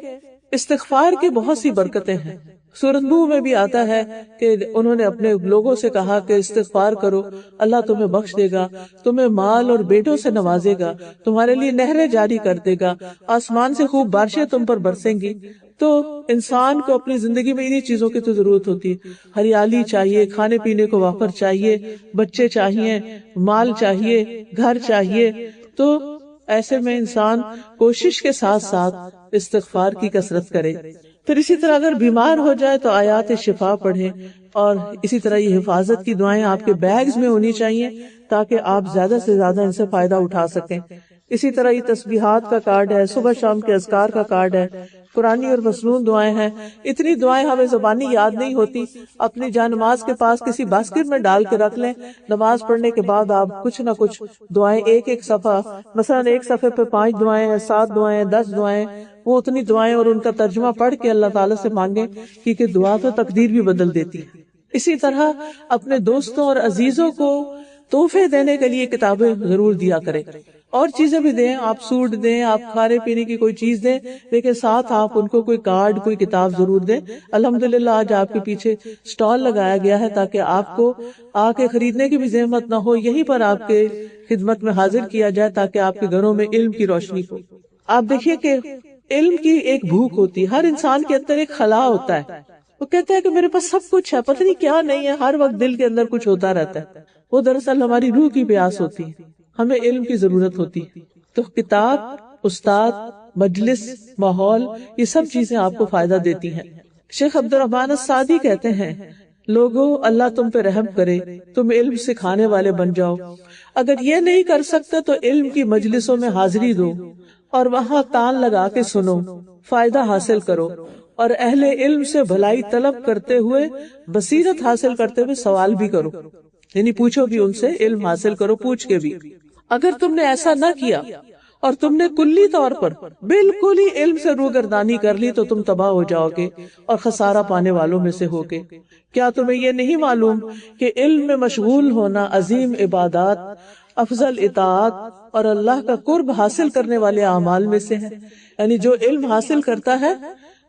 استغفار کی بہت سی برکتیں ہیں۔ سورۃ نوح میں بھی آتا ہے کہ انہوں نے اپنے لوگوں سے کہا کہ استغفار کرو، اللہ تمہیں بخش دے گا، تمہیں مال اور بیٹوں سے نوازے گا، تمہارے لیے نہریں جاری کر دے گا، آسمان سے خوب بارشیں تم پر برسیں گی۔ تو انسان کو اپنی زندگی میں انہی چیزوں کی تو ضرورت ہوتی ہے، ہریالی چاہیے، کھانے پینے کو وافر چاہیے، بچے چاہیے، مال چاہیے، گھر چاہیے۔ تو ایسے میں انسان کوشش کے ساتھ ساتھ استغفار کی کثرت کرے۔ پھر اسی طرح اگر بیمار ہو جائے تو آیات شفا پڑھیں، اور اسی طرح یہ حفاظت کی دعائیں آپ کے بیگز میں ہونی چاہیے تاکہ آپ زیادہ سے زیادہ ان سے فائدہ اٹھا سکیں۔ اسی طرح یہ تسبیحات کا کارڈ ہے، صبح شام کے اذکار کا کارڈ ہے، قرآنی اور مسنون دعائیں ہیں۔ اتنی دعائیں ہمیں زبانی یاد نہیں ہوتی، اپنی جان نماز کے پاس کسی باسکٹ میں ڈال کے رکھ لیں، نماز پڑھنے کے بعد آپ کچھ نہ کچھ دعائیں، ایک صفحہ، مثلا ایک صفحے پہ 5 دعائیں ہیں، 7 دعائیں، 10 دعائیں، وہ اتنی دعائیں اور ان کا ترجمہ پڑھ کے اللہ تعالیٰ سے مانگیں، کیونکہ دعا تو تقدیر بھی بدل دیتی ہے۔ اسی طرح اپنے دوستوں اور عزیزوں کو تحفے دینے کے لیے کتابیں ضرور دیا کریں، اور چیزیں بھی دیں، آپ سوٹ دیں، آپ کھانے پینے کی کوئی چیز دیں، لیکن ساتھ آپ ان کو کوئی کارڈ، کوئی کتاب ضرور دیں۔ الحمدللہ آج آپ کے پیچھے سٹال لگایا گیا ہے تاکہ آپ کو آ کے خریدنے کی بھی زحمت نہ ہو، یہیں پر آپ کے خدمت میں حاضر کیا جائے تاکہ آپ کے گھروں میں علم کی روشنی ہو۔ آپ دیکھیے کہ علم کی ایک بھوک ہوتی ہے، ہر انسان کے اندر ایک خلا ہوتا ہے، وہ کہتا ہے کہ میرے پاس سب کچھ ہے، پتہ نہیں کیا نہیں ہے، ہر وقت دل کے اندر کچھ ہوتا رہتا ہے۔ وہ دراصل ہماری روح کی پیاس ہوتی ہے، ہمیں علم کی ضرورت ہوتی ہے۔ تو کتاب، استاد، مجلس، ماحول، یہ سب چیزیں آپ کو فائدہ دیتی ہیں۔ شیخ عبد الرحمن السعدی کہتے ہیں، لوگو اللہ تم پہ رحم کرے، تم علم سکھانے والے بن جاؤ۔ اگر یہ نہیں کر سکتے تو علم کی مجلسوں میں حاضری دو اور وہاں تان لگا کے سنو، فائدہ حاصل کرو، اور اہل علم سے بھلائی طلب کرتے ہوئے، بصیرت حاصل کرتے ہوئے سوال بھی کرو، یعنی پوچھو بھی ان سے، علم حاصل کرو پوچھ کے بھی۔ اگر تم نے ایسا نہ کیا اور تم نے کلی طور پر بالکل ہی علم سے روگردانی کر لی تو تم تباہ ہو جاؤ گے اور خسارہ پانے والوں میں سے ہوگے۔ کیا تمہیں یہ نہیں معلوم کہ علم میں مشغول ہونا عظیم عبادات، افضل اطاعت اور اللہ کا قرب حاصل کرنے والے اعمال میں سے ہے؟ یعنی جو علم حاصل کرتا ہے،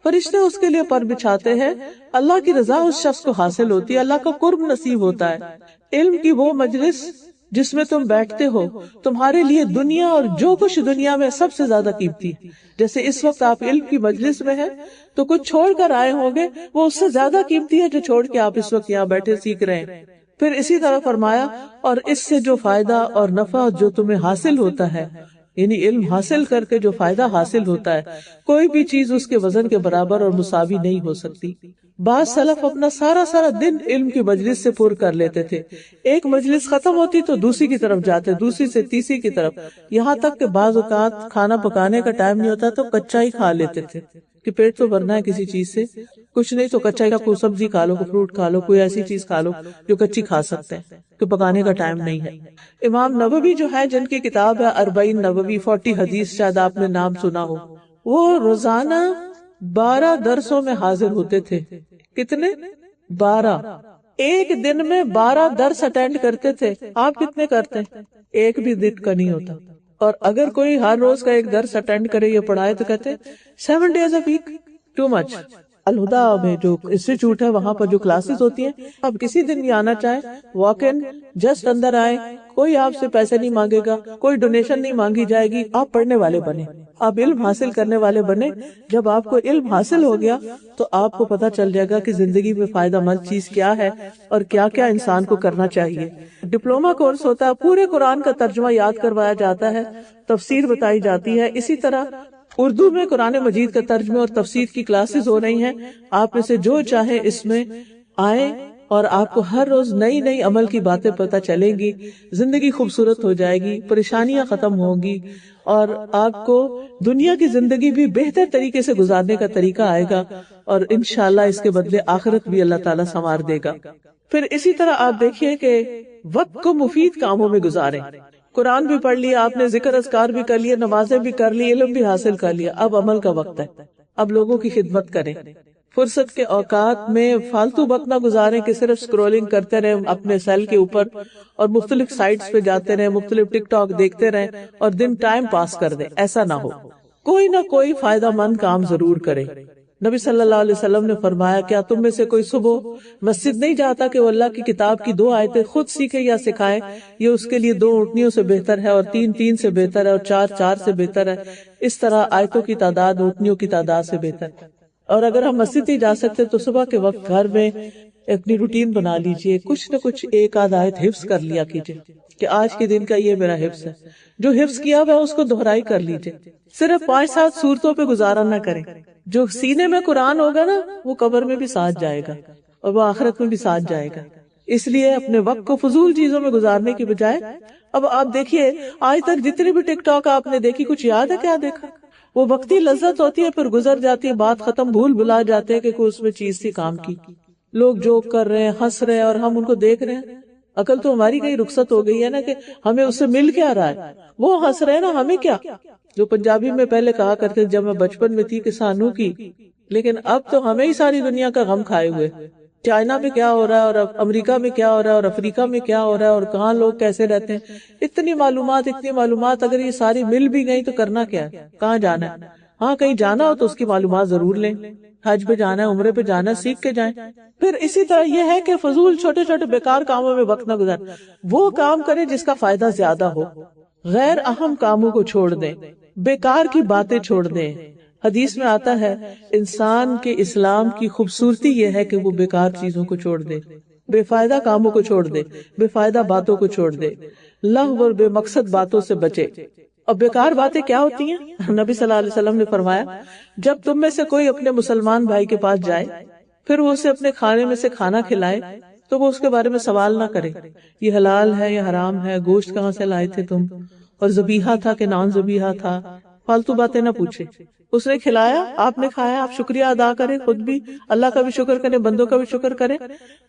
فرشتے اس کے لیے پر بچھاتے ہیں، اللہ کی رضا اس شخص کو حاصل ہوتی ہے، اللہ کا قرب نصیب ہوتا ہے۔ علم کی وہ مجلس جس میں تم بیٹھتے ہو تمہارے لیے دنیا اور جو کچھ دنیا میں سب سے زیادہ قیمتی ہے۔ جیسے اس وقت آپ علم کی مجلس میں ہیں تو کچھ چھوڑ کر آئے ہوں گے، وہ اس سے زیادہ قیمتی ہے جو چھوڑ کے آپ اس وقت یہاں بیٹھے سیکھ رہے ہیں۔ پھر اسی طرح فرمایا، اور اس سے جو فائدہ اور نفع جو تمہیں حاصل ہوتا ہے یعنی علم حاصل کر کے جو فائدہ حاصل ہوتا ہے کوئی بھی چیز اس کے وزن کے برابر اور مساوی نہیں ہو سکتی. بعض سلف اپنا سارا دن علم کی مجلس سے پر کر لیتے تھے. ایک مجلس ختم ہوتی تو دوسری کی طرف جاتے, دوسری سے تیسری کی طرف, یہاں تک کہ بعض اوقات کھانا پکانے کا ٹائم نہیں ہوتا تو کچا ہی کھا لیتے تھے کہ پیٹ تو بھرنا ہے کسی چیز سے, کچھ نہیں تو کچا کا کوئی سبزی کھا لو, کوئی فروٹ کھا لو, کوئی ایسی چیز کھا لو جو کچی کھا سکتے ہیں کہ پکانے کا ٹائم نہیں ہے. امام نووی جو ہے جن کی کتاب ہے 40 نووی 40 حدیث, شاید آپ نے نام سنا ہو, وہ روزانہ 12 درسوں میں حاضر ہوتے تھے. کتنے؟ 12. ایک دن میں 12 درس اٹینڈ کرتے تھے. آپ کتنے کرتے ہیں؟ ایک بھی دن کا نہیں ہوتا. اور اگر کوئی ہر روز کا ایک درس اٹینڈ کرے یا پڑھائے تو کہتے 7 days a week, too much. Al-Huda میں جو انسٹیٹیوٹ ہے وہاں پر جو کلاسز ہوتی ہیں, آپ کسی دن بھی آنا چاہیں واک ان, جسٹ اندر آئے, کوئی آپ سے پیسے نہیں مانگے گا, کوئی ڈونیشن نہیں مانگی جائے گی. آپ پڑھنے والے بنے, آپ علم حاصل کرنے والے بنے. جب آپ کو علم حاصل ہو گیا تو آپ کو پتا چل جائے گا کہ زندگی میں فائدہ مند چیز کیا ہے اور کیا کیا انسان کو کرنا چاہیے. ڈپلوما کورس ہوتا ہے, پورے قرآن کا ترجمہ یاد کروایا جاتا ہے, تفسیر بتائی جاتی ہے. اسی طرح اردو میں قرآن مجید کا ترجمے اور تفسیر کی کلاسز ہو رہی ہیں. آپ میں سے جو چاہے اس میں آئیں اور آپ کو ہر روز نئی نئی عمل کی باتیں پتہ چلیں گی. زندگی خوبصورت ہو جائے گی, پریشانیاں ختم ہوں گی, اور آپ کو دنیا کی زندگی بھی بہتر طریقے سے گزارنے کا طریقہ آئے گا, اور انشاءاللہ اس کے بدلے آخرت بھی اللہ تعالیٰ سنوار دے گا. پھر اسی طرح آپ دیکھیے کہ وقت کو مفید کاموں میں گزاریں. قرآن بھی پڑھ لیا آپ نے, ذکر اذکار بھی کر لیے, نمازیں بھی کر لی, علم بھی حاصل کر لیا. اب عمل کا وقت ہے, اب لوگوں کی خدمت کریں. فرصت کے اوقات میں فالتو وقت نہ گزاریں کہ صرف سکرولنگ کرتے رہیں اپنے سیل کے اوپر اور مختلف سائٹس پہ جاتے رہیں, مختلف ٹک ٹاک دیکھتے رہیں اور دن ٹائم پاس کر دیں. ایسا نہ ہو, کوئی نہ کوئی فائدہ مند کام ضرور کرے. نبی صلی اللہ علیہ وسلم نے فرمایا, کیا تم میں سے کوئی صبح مسجد نہیں جاتا کہ وہ اللہ کی کتاب کی 2 آیتیں خود سیکھے یا سکھائے؟ یہ اس کے لیے 2 اونٹنیوں سے بہتر ہے, اور 3 سے بہتر ہے, اور 4 سے بہتر ہے. اس طرح آیتوں کی تعداد اونٹنیوں کی تعداد سے بہتر ہے. اور اگر ہم مسجد نہیں جا سکتے تو صبح کے وقت گھر میں اپنی روٹین بنا لیجئے, کچھ نہ کچھ ایک آدھ آیت حفظ کر لیا کیجئے کہ آج کے دن کا یہ میرا حفظ ہے. جو حفظ کیا ہوا اس کو دہرائی کر لیجئے. صرف 5-7 سورتوں پہ گزارا نہ کریں. جو سینے میں قرآن ہوگا نا وہ قبر میں بھی ساتھ جائے گا اور وہ آخرت میں بھی ساتھ جائے گا. اس لیے اپنے وقت کو فضول چیزوں میں گزارنے کی بجائے, اب آپ دیکھیے آج تک جتنی بھی ٹک ٹاک آپ نے دیکھی, کچھ یاد ہے کیا دیکھا؟ وہ وقتی لذت ہوتی ہے, پھر گزر جاتی ہے, بات ختم, بھول بھلا جاتے ہیں کہ کوئی اس میں چیز تھی کام کی. لوگ جوک کر رہے ہیں, ہنس رہے ہیں, اور ہم ان کو دیکھ رہے ہیں. عقل تو ہماری کہیں رخصت ہو گئی ہے نا کہ ہمیں اس سے مل کیا رہا ہے. وہ ہنس رہے ہیں نا, ہمیں کیا. جو پنجابی میں پہلے کہا کرتے جب میں بچپن میں تھی کہ سانو کی, لیکن اب تو ہمیں ہی ساری دنیا کا غم کھائے ہوئے. چائنا میں کیا ہو رہا ہے, اور امریکہ میں کیا ہو رہا ہے, اور افریقہ میں کیا ہو رہا ہے, اور کہاں لوگ کیسے رہتے ہیں. اتنی معلومات, اگر یہ ساری مل بھی گئی تو کرنا کیا ہے, کہاں جانا ہے. ہاں کہیں جانا ہو تو اس کی معلومات ضرور لیں, حج پہ جانا ہے, عمرے پہ جانا ہے, سیکھ کے جائیں. پھر اسی طرح یہ ہے کہ فضول چھوٹے چھوٹے بیکار کاموں میں وقت نہ گزاریں. وہ کام کریں جس کا فائدہ زیادہ ہو. غیر اہم کاموں کو چھوڑ دیں, بیکار کی باتیں چھوڑ دیں. حدیث میں آتا ہے انسان کے اسلام کی خوبصورتی یہ ہے کہ وہ بیکار چیزوں کو چھوڑ دے, بے فائدہ کاموں کو چھوڑ دے, بے فائدہ باتوں کو چھوڑ دے, لغو اور بے مقصد باتوں سے بچے. اور بیکار باتیں کیا ہوتی ہیں؟ نبی صلی اللہ علیہ وسلم نے فرمایا, جب تم میں سے کوئی اپنے مسلمان بھائی کے پاس جائے پھر وہ اسے اپنے کھانے میں سے کھانا کھلائے تو وہ اس کے بارے میں سوال نہ کرے, یہ حلال ہے یا حرام ہے, گوشت کہاں سے لائے تھے تم, اور ذبیحہ تھا کہ نان ذبیحہ تھا. فالتو باتیں نہ پوچھے. اس نے کھلایا, آپ نے کھایا, آپ شکریہ ادا کریں, خود بھی اللہ کا بھی شکر کریں, بندوں کا بھی شکر کریں.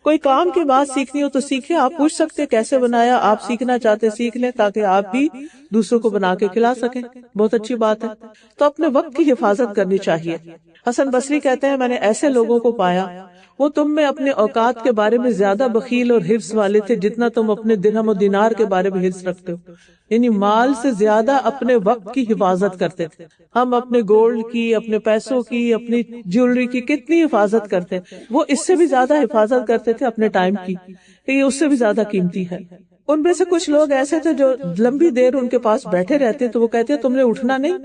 کوئی کام کی بات سیکھنی ہو تو سیکھیں, آپ پوچھ سکتے کیسے بنایا, آپ سیکھنا چاہتے سیکھ لیں تاکہ آپ بھی دوسروں کو بنا کے کھلا سکیں. بہت اچھی بات ہے. تو اپنے وقت کی حفاظت کرنی چاہیے. حسن بصری کہتے ہیں, میں نے ایسے لوگوں کو پایا وہ تم میں اپنے اوقات کے بارے میں زیادہ بخیل اور حرص والے تھے جتنا تم اپنے درہم و دینار کے بارے میں حرص رکھتے ہو. یعنی مال سے زیادہ اپنے وقت کی حفاظت کرتے تھے. ہم اپنے گولڈ کی, اپنے پیسوں کی, اپنی جیولری کی کتنی حفاظت کرتے ہیں, وہ اس سے بھی زیادہ حفاظت کرتے تھے اپنے ٹائم کی, کہ یہ اس سے بھی زیادہ قیمتی ہے. ان میں سے کچھ لوگ ایسے تھے جو لمبی دیر ان کے پاس بیٹھے رہتے تو وہ کہتے تم نے اٹھنا نہیں,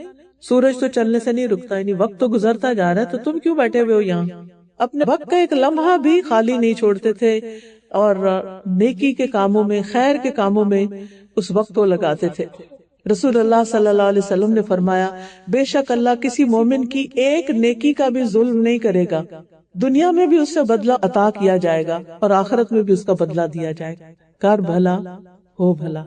سورج تو چلنے سے نہیں رکتا, یعنی وقت تو گزرتا جا رہا ہے تو تم کیوں بیٹھے ہوئے ہو یہاں. اپنے وقت کا ایک لمحہ بھی خالی نہیں چھوڑتے تھے, اور نیکی کے کاموں میں, خیر کے کاموں میں اس وقت کو لگاتے تھے. رسول اللہ صلی اللہ علیہ وسلم نے فرمایا بے شک اللہ کسی مومن کی ایک نیکی کا بھی ظلم نہیں کرے گا، دنیا میں بھی اس سے بدلہ عطا کیا جائے گا اور آخرت میں بھی اس کا بدلہ دیا جائے گا۔ کر بھلا ہو بھلا،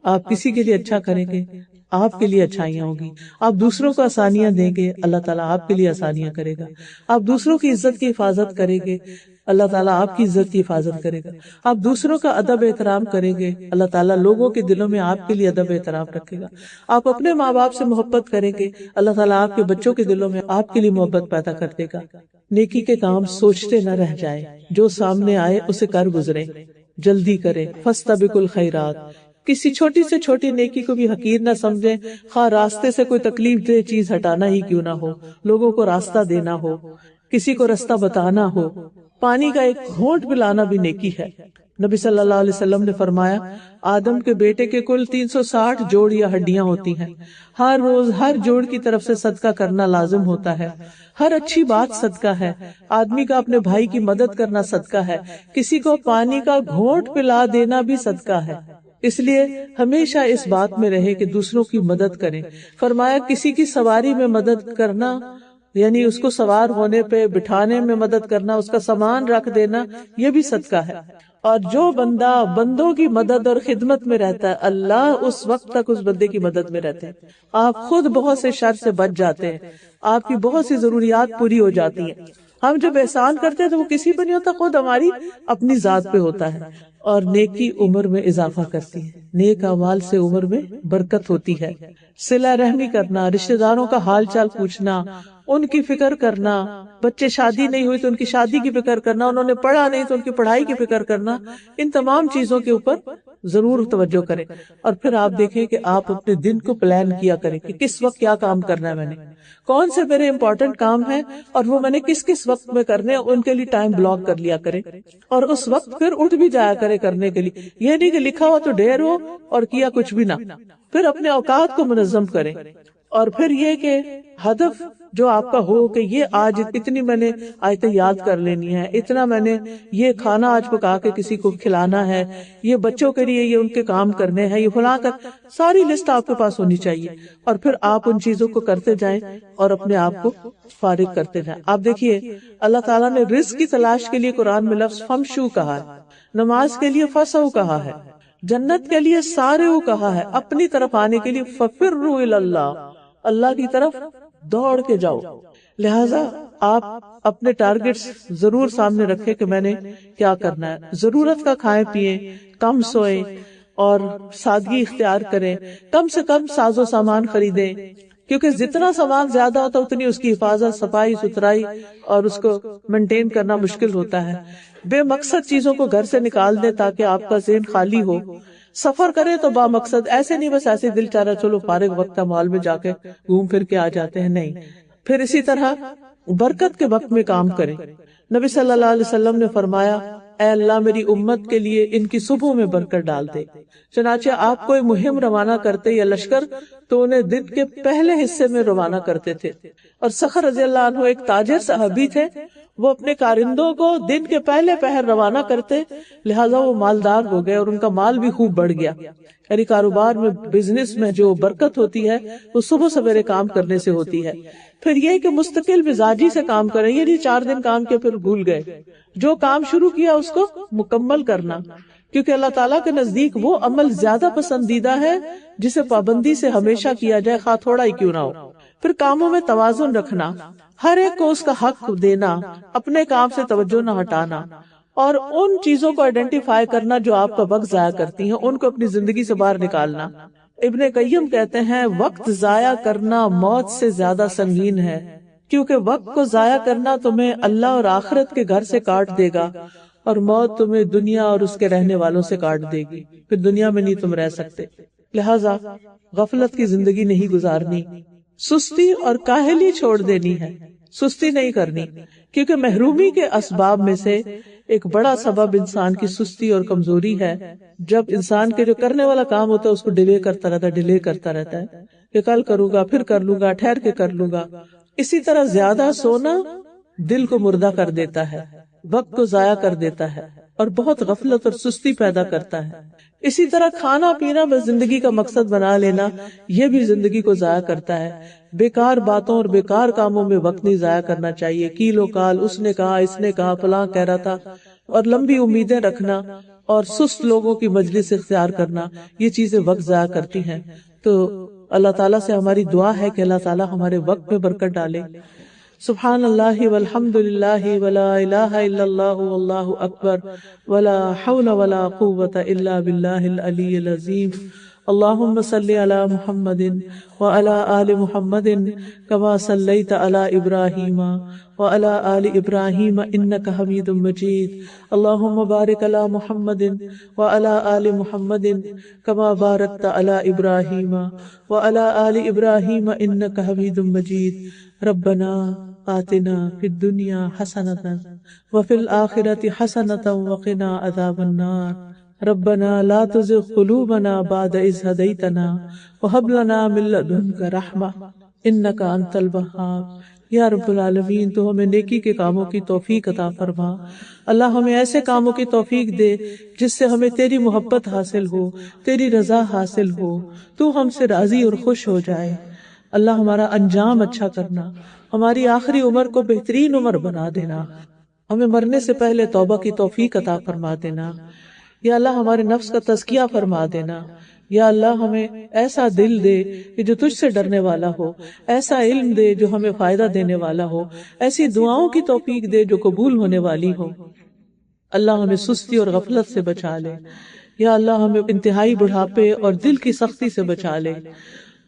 آپ کسی کے لیے اچھا کریں گے آپ کے لیے اچھائیاں ہوگی، آپ دوسروں کو آسانیاں دیں گے اللہ تعالیٰ آپ کے لیے آسانیاں کرے گا، آپ دوسروں کی عزت کی حفاظت کریں گے اللہ تعالیٰ آپ کی عزت کی حفاظت کرے گا، آپ دوسروں کا ادب احترام کریں گے اللہ تعالیٰ لوگوں کے دلوں میں آپ کے لیے ادب احترام رکھے گا، آپ اپنے ماں باپ سے محبت کریں گے اللہ تعالیٰ آپ کے بچوں کے دلوں میں آپ کے لیے محبت پیدا کر دے گا۔ نیکی کے کام سوچتے نہ رہ جائیں، جو سامنے آئے اسے کر گزرے، جلدی کریں، فاستبقوا الخیرات، کسی چھوٹی سے چھوٹی نیکی کو بھی حقیر نہ سمجھیں، خواہ راستے سے کوئی تکلیف دہ چیز ہٹانا ہی کیوں نہ ہو، لوگوں کو راستہ دینا ہو، کسی کو راستہ بتانا ہو، پانی کا ایک گھونٹ پلانا بھی نیکی ہے۔ نبی صلی اللہ علیہ وسلم نے فرمایا آدم کے بیٹے کے کل 360 جوڑ یا ہڈیاں ہوتی ہیں، ہر روز ہر جوڑ کی طرف سے صدقہ کرنا لازم ہوتا ہے، ہر اچھی بات صدقہ ہے، آدمی کا اپنے بھائی کی مدد کرنا صدقہ ہے، کسی کو پانی کا گھونٹ پلا دینا بھی صدقہ ہے، اس لیے ہمیشہ اس بات میں رہے کہ دوسروں کی مدد کریں۔ فرمایا کسی کی سواری میں مدد کرنا یعنی اس کو سوار ہونے پہ بٹھانے میں مدد کرنا، اس کا سامان رکھ دینا، یہ بھی صدقہ ہے۔ اور جو بندہ بندوں کی مدد اور خدمت میں رہتا ہے اللہ اس وقت تک اس بندے کی مدد میں رہتے ہیں، آپ خود بہت سے شر سے بچ جاتے ہیں، آپ کی بہت سی ضروریات پوری ہو جاتی ہیں۔ ہم جب احسان کرتے ہیں تو وہ کسی پہ نہیں ہوتا، خود ہماری اپنی ذات پہ ہوتا ہے۔ اور نیکی عمر میں اضافہ کرتی ہے، نیک اعمال سے عمر میں برکت ہوتی ہے۔ صلہ رحمی کرنا، رشتہ داروں کا حال چال پوچھنا، ان کی فکر کرنا، بچے شادی نہیں ہوئی تو ان کی شادی کی فکر کرنا، انہوں نے پڑھا نہیں تو ان کی پڑھائی کی فکر کرنا، ان تمام چیزوں کے اوپر ضرور توجہ کریں۔ اور پھر آپ دیکھیں کہ آپ اپنے دن کو پلان کیا کریں کہ کس وقت کیا کام کرنا ہے، میں نے کون سے میرے امپورٹنٹ کام ہیں اور وہ میں نے کس کس وقت میں کرنے، ان کے لیے ٹائم بلاک کر لیا کریں، اور اس وقت پھر اٹھ بھی جایا کرے کرنے کے لیے، یہ نہیں کہ لکھا ہوا تو ڈھیر ہو اور کیا کچھ بھی نہ۔ پھر اپنے اوقات کو منظم کریں، اور پھر یہ کہ ہدف جو آپ کا ہو کہ یہ آج اتنی میں نے آیتیں یاد کر لینی ہے، اتنا میں نے یہ کھانا آج پکا کے کسی کو کھلانا ہے، یہ بچوں کے لیے یہ ان کے کام کرنے ہیں، یہ فلاں کر، ساری لسٹ آپ کے پاس ہونی چاہیے، اور پھر آپ ان چیزوں کو کرتے جائیں اور اپنے آپ کو فارغ کرتے جائیں۔ آپ دیکھیے اللہ تعالیٰ نے رزق کی تلاش کے لیے قرآن میں لفظ فمشو کہا ہے، نماز کے لیے فسعوا کہا ہے، جنت کے لیے سارعوا کہا ہے، اپنی طرف آنے کے لیے ففروا الی اللہ، اللہ کی طرف دوڑ کے جاؤ۔ لہٰذا آپ اپنے ٹارگٹس ضرور سامنے رکھیں کہ میں نے کیا کرنا ہے، ضرورت کا کھائیں پیئیں، کم سوئیں اور سادگی اختیار کریں، کم سے کم ساز و سامان خریدیں، کیونکہ جتنا سامان زیادہ ہوتا اتنی اس کی حفاظت، صفائی ستھرائی اور اس کو مینٹین کرنا مشکل ہوتا ہے۔ بے مقصد چیزوں کو گھر سے نکال دیں تاکہ آپ کا ذہن خالی ہو۔ سفر کرے تو با مقصد، ایسے نہیں بس ایسے دل چاہ رہا چلو فارغ وقت مال میں جا کے گھوم پھر کے آ جاتے ہیں، نہیں۔ پھر اسی طرح برکت کے وقت میں کام کریں۔ نبی صلی اللہ علیہ وسلم نے فرمایا اے اللہ میری امت کے لیے ان کی صبح میں برکت ڈال دے۔ چنانچہ آپ کوئی مہم روانہ کرتے یا لشکر تو انہیں دن کے پہلے حصے میں روانہ کرتے تھے۔ اور سخر رضی اللہ عنہ ایک تاجر صحابی تھے، وہ اپنے کارندوں کو دن کے پہلے پہر روانہ کرتے، لہٰذا وہ مالدار ہو گئے اور ان کا مال بھی خوب بڑھ گیا۔ یعنی کاروبار میں، بزنس میں جو برکت ہوتی ہے وہ صبح سویرے کام کرنے سے ہوتی ہے۔ پھر یہ کہ مستقل مزاجی سے کام کریں، یہ نہیں 4 دن کام کیا پھر بھول گئے، جو کام شروع کیا اس کو مکمل کرنا، کیونکہ اللہ تعالیٰ کے نزدیک وہ عمل زیادہ پسندیدہ ہے جسے پابندی سے ہمیشہ کیا جائے، خواہ تھوڑا ہی کیوں نہ ہو۔ پھر کاموں میں توازن رکھنا، ہر ایک کو اس کا حق دینا، اپنے کام سے توجہ نہ ہٹانا، اور ان چیزوں کو آئیڈینٹیفائی کرنا جو آپ کا وقت ضائع کرتی ہیں، ان کو اپنی زندگی سے باہر نکالنا۔ ابن قیم کہتے ہیں وقت ضائع کرنا موت سے زیادہ سنگین ہے، کیونکہ وقت کو ضائع کرنا تمہیں اللہ اور آخرت کے گھر سے کاٹ دے گا، اور موت تمہیں دنیا اور اس کے رہنے والوں سے کاٹ دے گی، پھر دنیا میں نہیں تم رہ سکتے۔ لہٰذا غفلت کی زندگی نہیں گزارنی، سستی اور کاہلی چھوڑ دینی ہے، سستی نہیں کرنی، کیونکہ محرومی کے اسباب میں سے ایک بڑا سبب انسان کی سستی اور کمزوری ہے۔ جب انسان کے جو کرنے والا کام ہوتا ہے اس کو ڈیلے کرتا رہتا ہے کہ کل کروں گا، پھر کر لوں گا، ٹھہر کے کر لوں گا۔ اسی طرح زیادہ سونا دل کو مردہ کر دیتا ہے، وقت کو ضائع کر دیتا ہے اور بہت غفلت اور سستی پیدا کرتا ہے۔ اسی طرح کھانا پینا بس زندگی کا مقصد بنا لینا، یہ بھی زندگی کو ضائع کرتا ہے۔ بیکار باتوں اور بیکار کاموں میں وقت نہیں ضائع کرنا چاہیے، کیل و کال، اس نے کہا، اس نے کہا، فلاں کہہ رہا تھا، اور لمبی امیدیں رکھنا اور سست لوگوں کی مجلس اختیار کرنا، یہ چیزیں وقت ضائع کرتی ہیں۔ تو اللہ تعالیٰ سے ہماری دعا ہے کہ اللہ تعالیٰ ہمارے وقت میں برکت ڈالے۔ سبحان اللہ والحمد للہ ولا الہ الا اللہ واللہ اکبر ولا حول ولا قوة الا باللہ العلی العظیم۔ اللہم صلی علی محمد وعلی آل محمد کما صلیت علی ابراہیم وعلی آل ابراہیم انک حمید مجید۔ اللہم بارک علی محمد وعلی آل محمد کما بارکت علی ابراہیم وعلی آل ابراہیم انک حمید مجید۔ ربنا آتنا فی الدنیا حسنۃ وفی الآخرۃ حسنۃ وقنا عذاب النار۔ ربنا لا تزغ قلوبنا بعد إذ هديتنا وهب لنا من لدنك رحمة إنك أنت الوهاب۔ یا رب العالمین، تو ہمیں نیکی کے کاموں کی توفیق عطا فرما۔ اللہ ہمیں ایسے کاموں کی توفیق دے جس سے ہمیں تیری محبت حاصل ہو، تیری رضا حاصل ہو، تو ہم سے راضی اور خوش ہو جائے۔ اللہ ہمارا انجام اچھا کرنا، ہماری آخری عمر کو بہترین عمر بنا دینا، ہمیں مرنے سے پہلے توبہ کی توفیق عطا فرما دینا۔ یا اللہ ہمارے نفس کا تزکیہ فرما دینا۔ یا اللہ ہمیں ایسا دل دے کہ جو تجھ سے ڈرنے والا ہو، ایسا علم دے جو ہمیں فائدہ دینے والا ہو، ایسی دعاؤں کی توفیق دے جو قبول ہونے والی ہو۔ اللہ ہمیں سستی اور غفلت سے بچا لے۔ یا اللہ ہمیں انتہائی بڑھاپے اور دل کی سختی سے بچا لے۔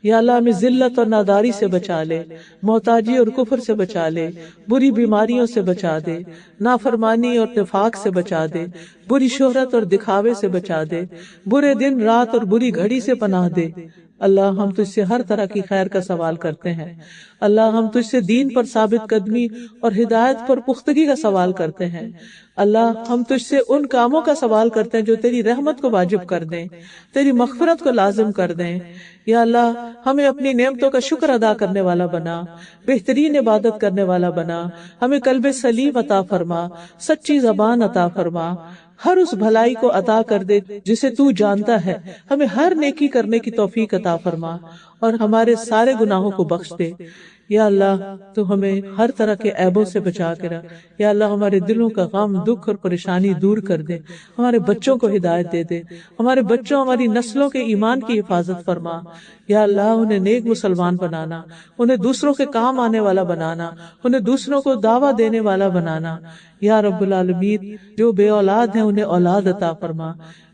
یا اللہ ہمیں ذلت اور ناداری سے بچا لے، محتاجی اور کفر سے بچا لے، بری بیماریوں سے بچا دے، نافرمانی اور نفاق سے بچا دے، بری شہرت اور دکھاوے سے بچا دے، برے دن رات اور بری گھڑی سے پناہ دے۔ اللہ ہم تجھ سے ہر طرح کی خیر کا سوال کرتے ہیں۔ اللہ ہم تجھ سے دین پر ثابت قدمی اور ہدایت پر پختگی کا سوال کرتے ہیں۔ اللہ ہم تجھ سے ان کاموں کا سوال کرتے ہیں جو تیری رحمت کو واجب کر دیں، تیری مغفرت کو لازم کر دیں۔ یا اللہ ہمیں اپنی نعمتوں کا شکر ادا کرنے والا بنا، بہترین عبادت کرنے والا بنا، ہمیں قلب سلیم عطا فرما، سچی زبان عطا فرما، ہر اس بھلائی کو عطا کر دے جسے تو جانتا ہے، ہمیں ہر نیکی کرنے کی توفیق عطا فرما اور ہمارے سارے گناہوں کو بخش دے۔ یا اللہ تو ہمیں ہر طرح کے عیبوں سے بچا کے رکھ۔ یا اللہ ہمارے دلوں کا غم، دکھ اور پریشانی دور کر دے، ہمارے بچوں کو ہدایت دے دے، ہمارے بچوں، ہماری نسلوں کے ایمان کی حفاظت فرما۔ یا اللہ انہیں نیک مسلمان بنانا، انہیں دوسروں کے کام آنے والا بنانا، انہیں دوسروں کو دعویٰ دینے والا بنانا۔ یا رب العالمین جو بے اولاد ہیں انہیں اولاد عطا فرما۔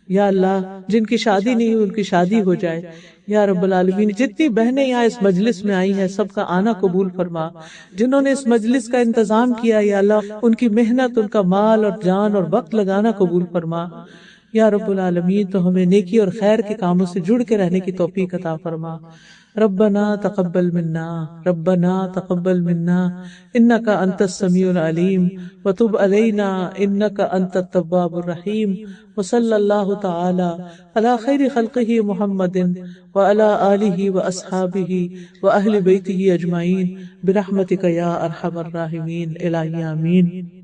یا اللہ جن کی شادی نہیں ہوئی ان کی شادی ہو جائے۔ یا رب العالمین جتنی بہنیں یہاں اس مجلس میں آئی ہیں سب کا آنا قبول فرما۔ جنہوں نے اس مجلس کا انتظام کیا یا اللہ ان کی محنت، ان کا مال اور جان اور وقت لگانا قبول فرما۔ یا رب العالمین تو ہمیں نیکی اور خیر کے کاموں سے جڑ کے رہنے کی توفیق عطا فرما۔ ربنا تقبل منا، ربنا تقبل منا انك انت السميع العليم وتب علينا انك انت التواب الرحيم وصلى الله تعالى على خير خلقه محمد وعلى آله واصحابه واهل بيته اجمعين برحمتك يا ارحم الراحمين الہی آمین۔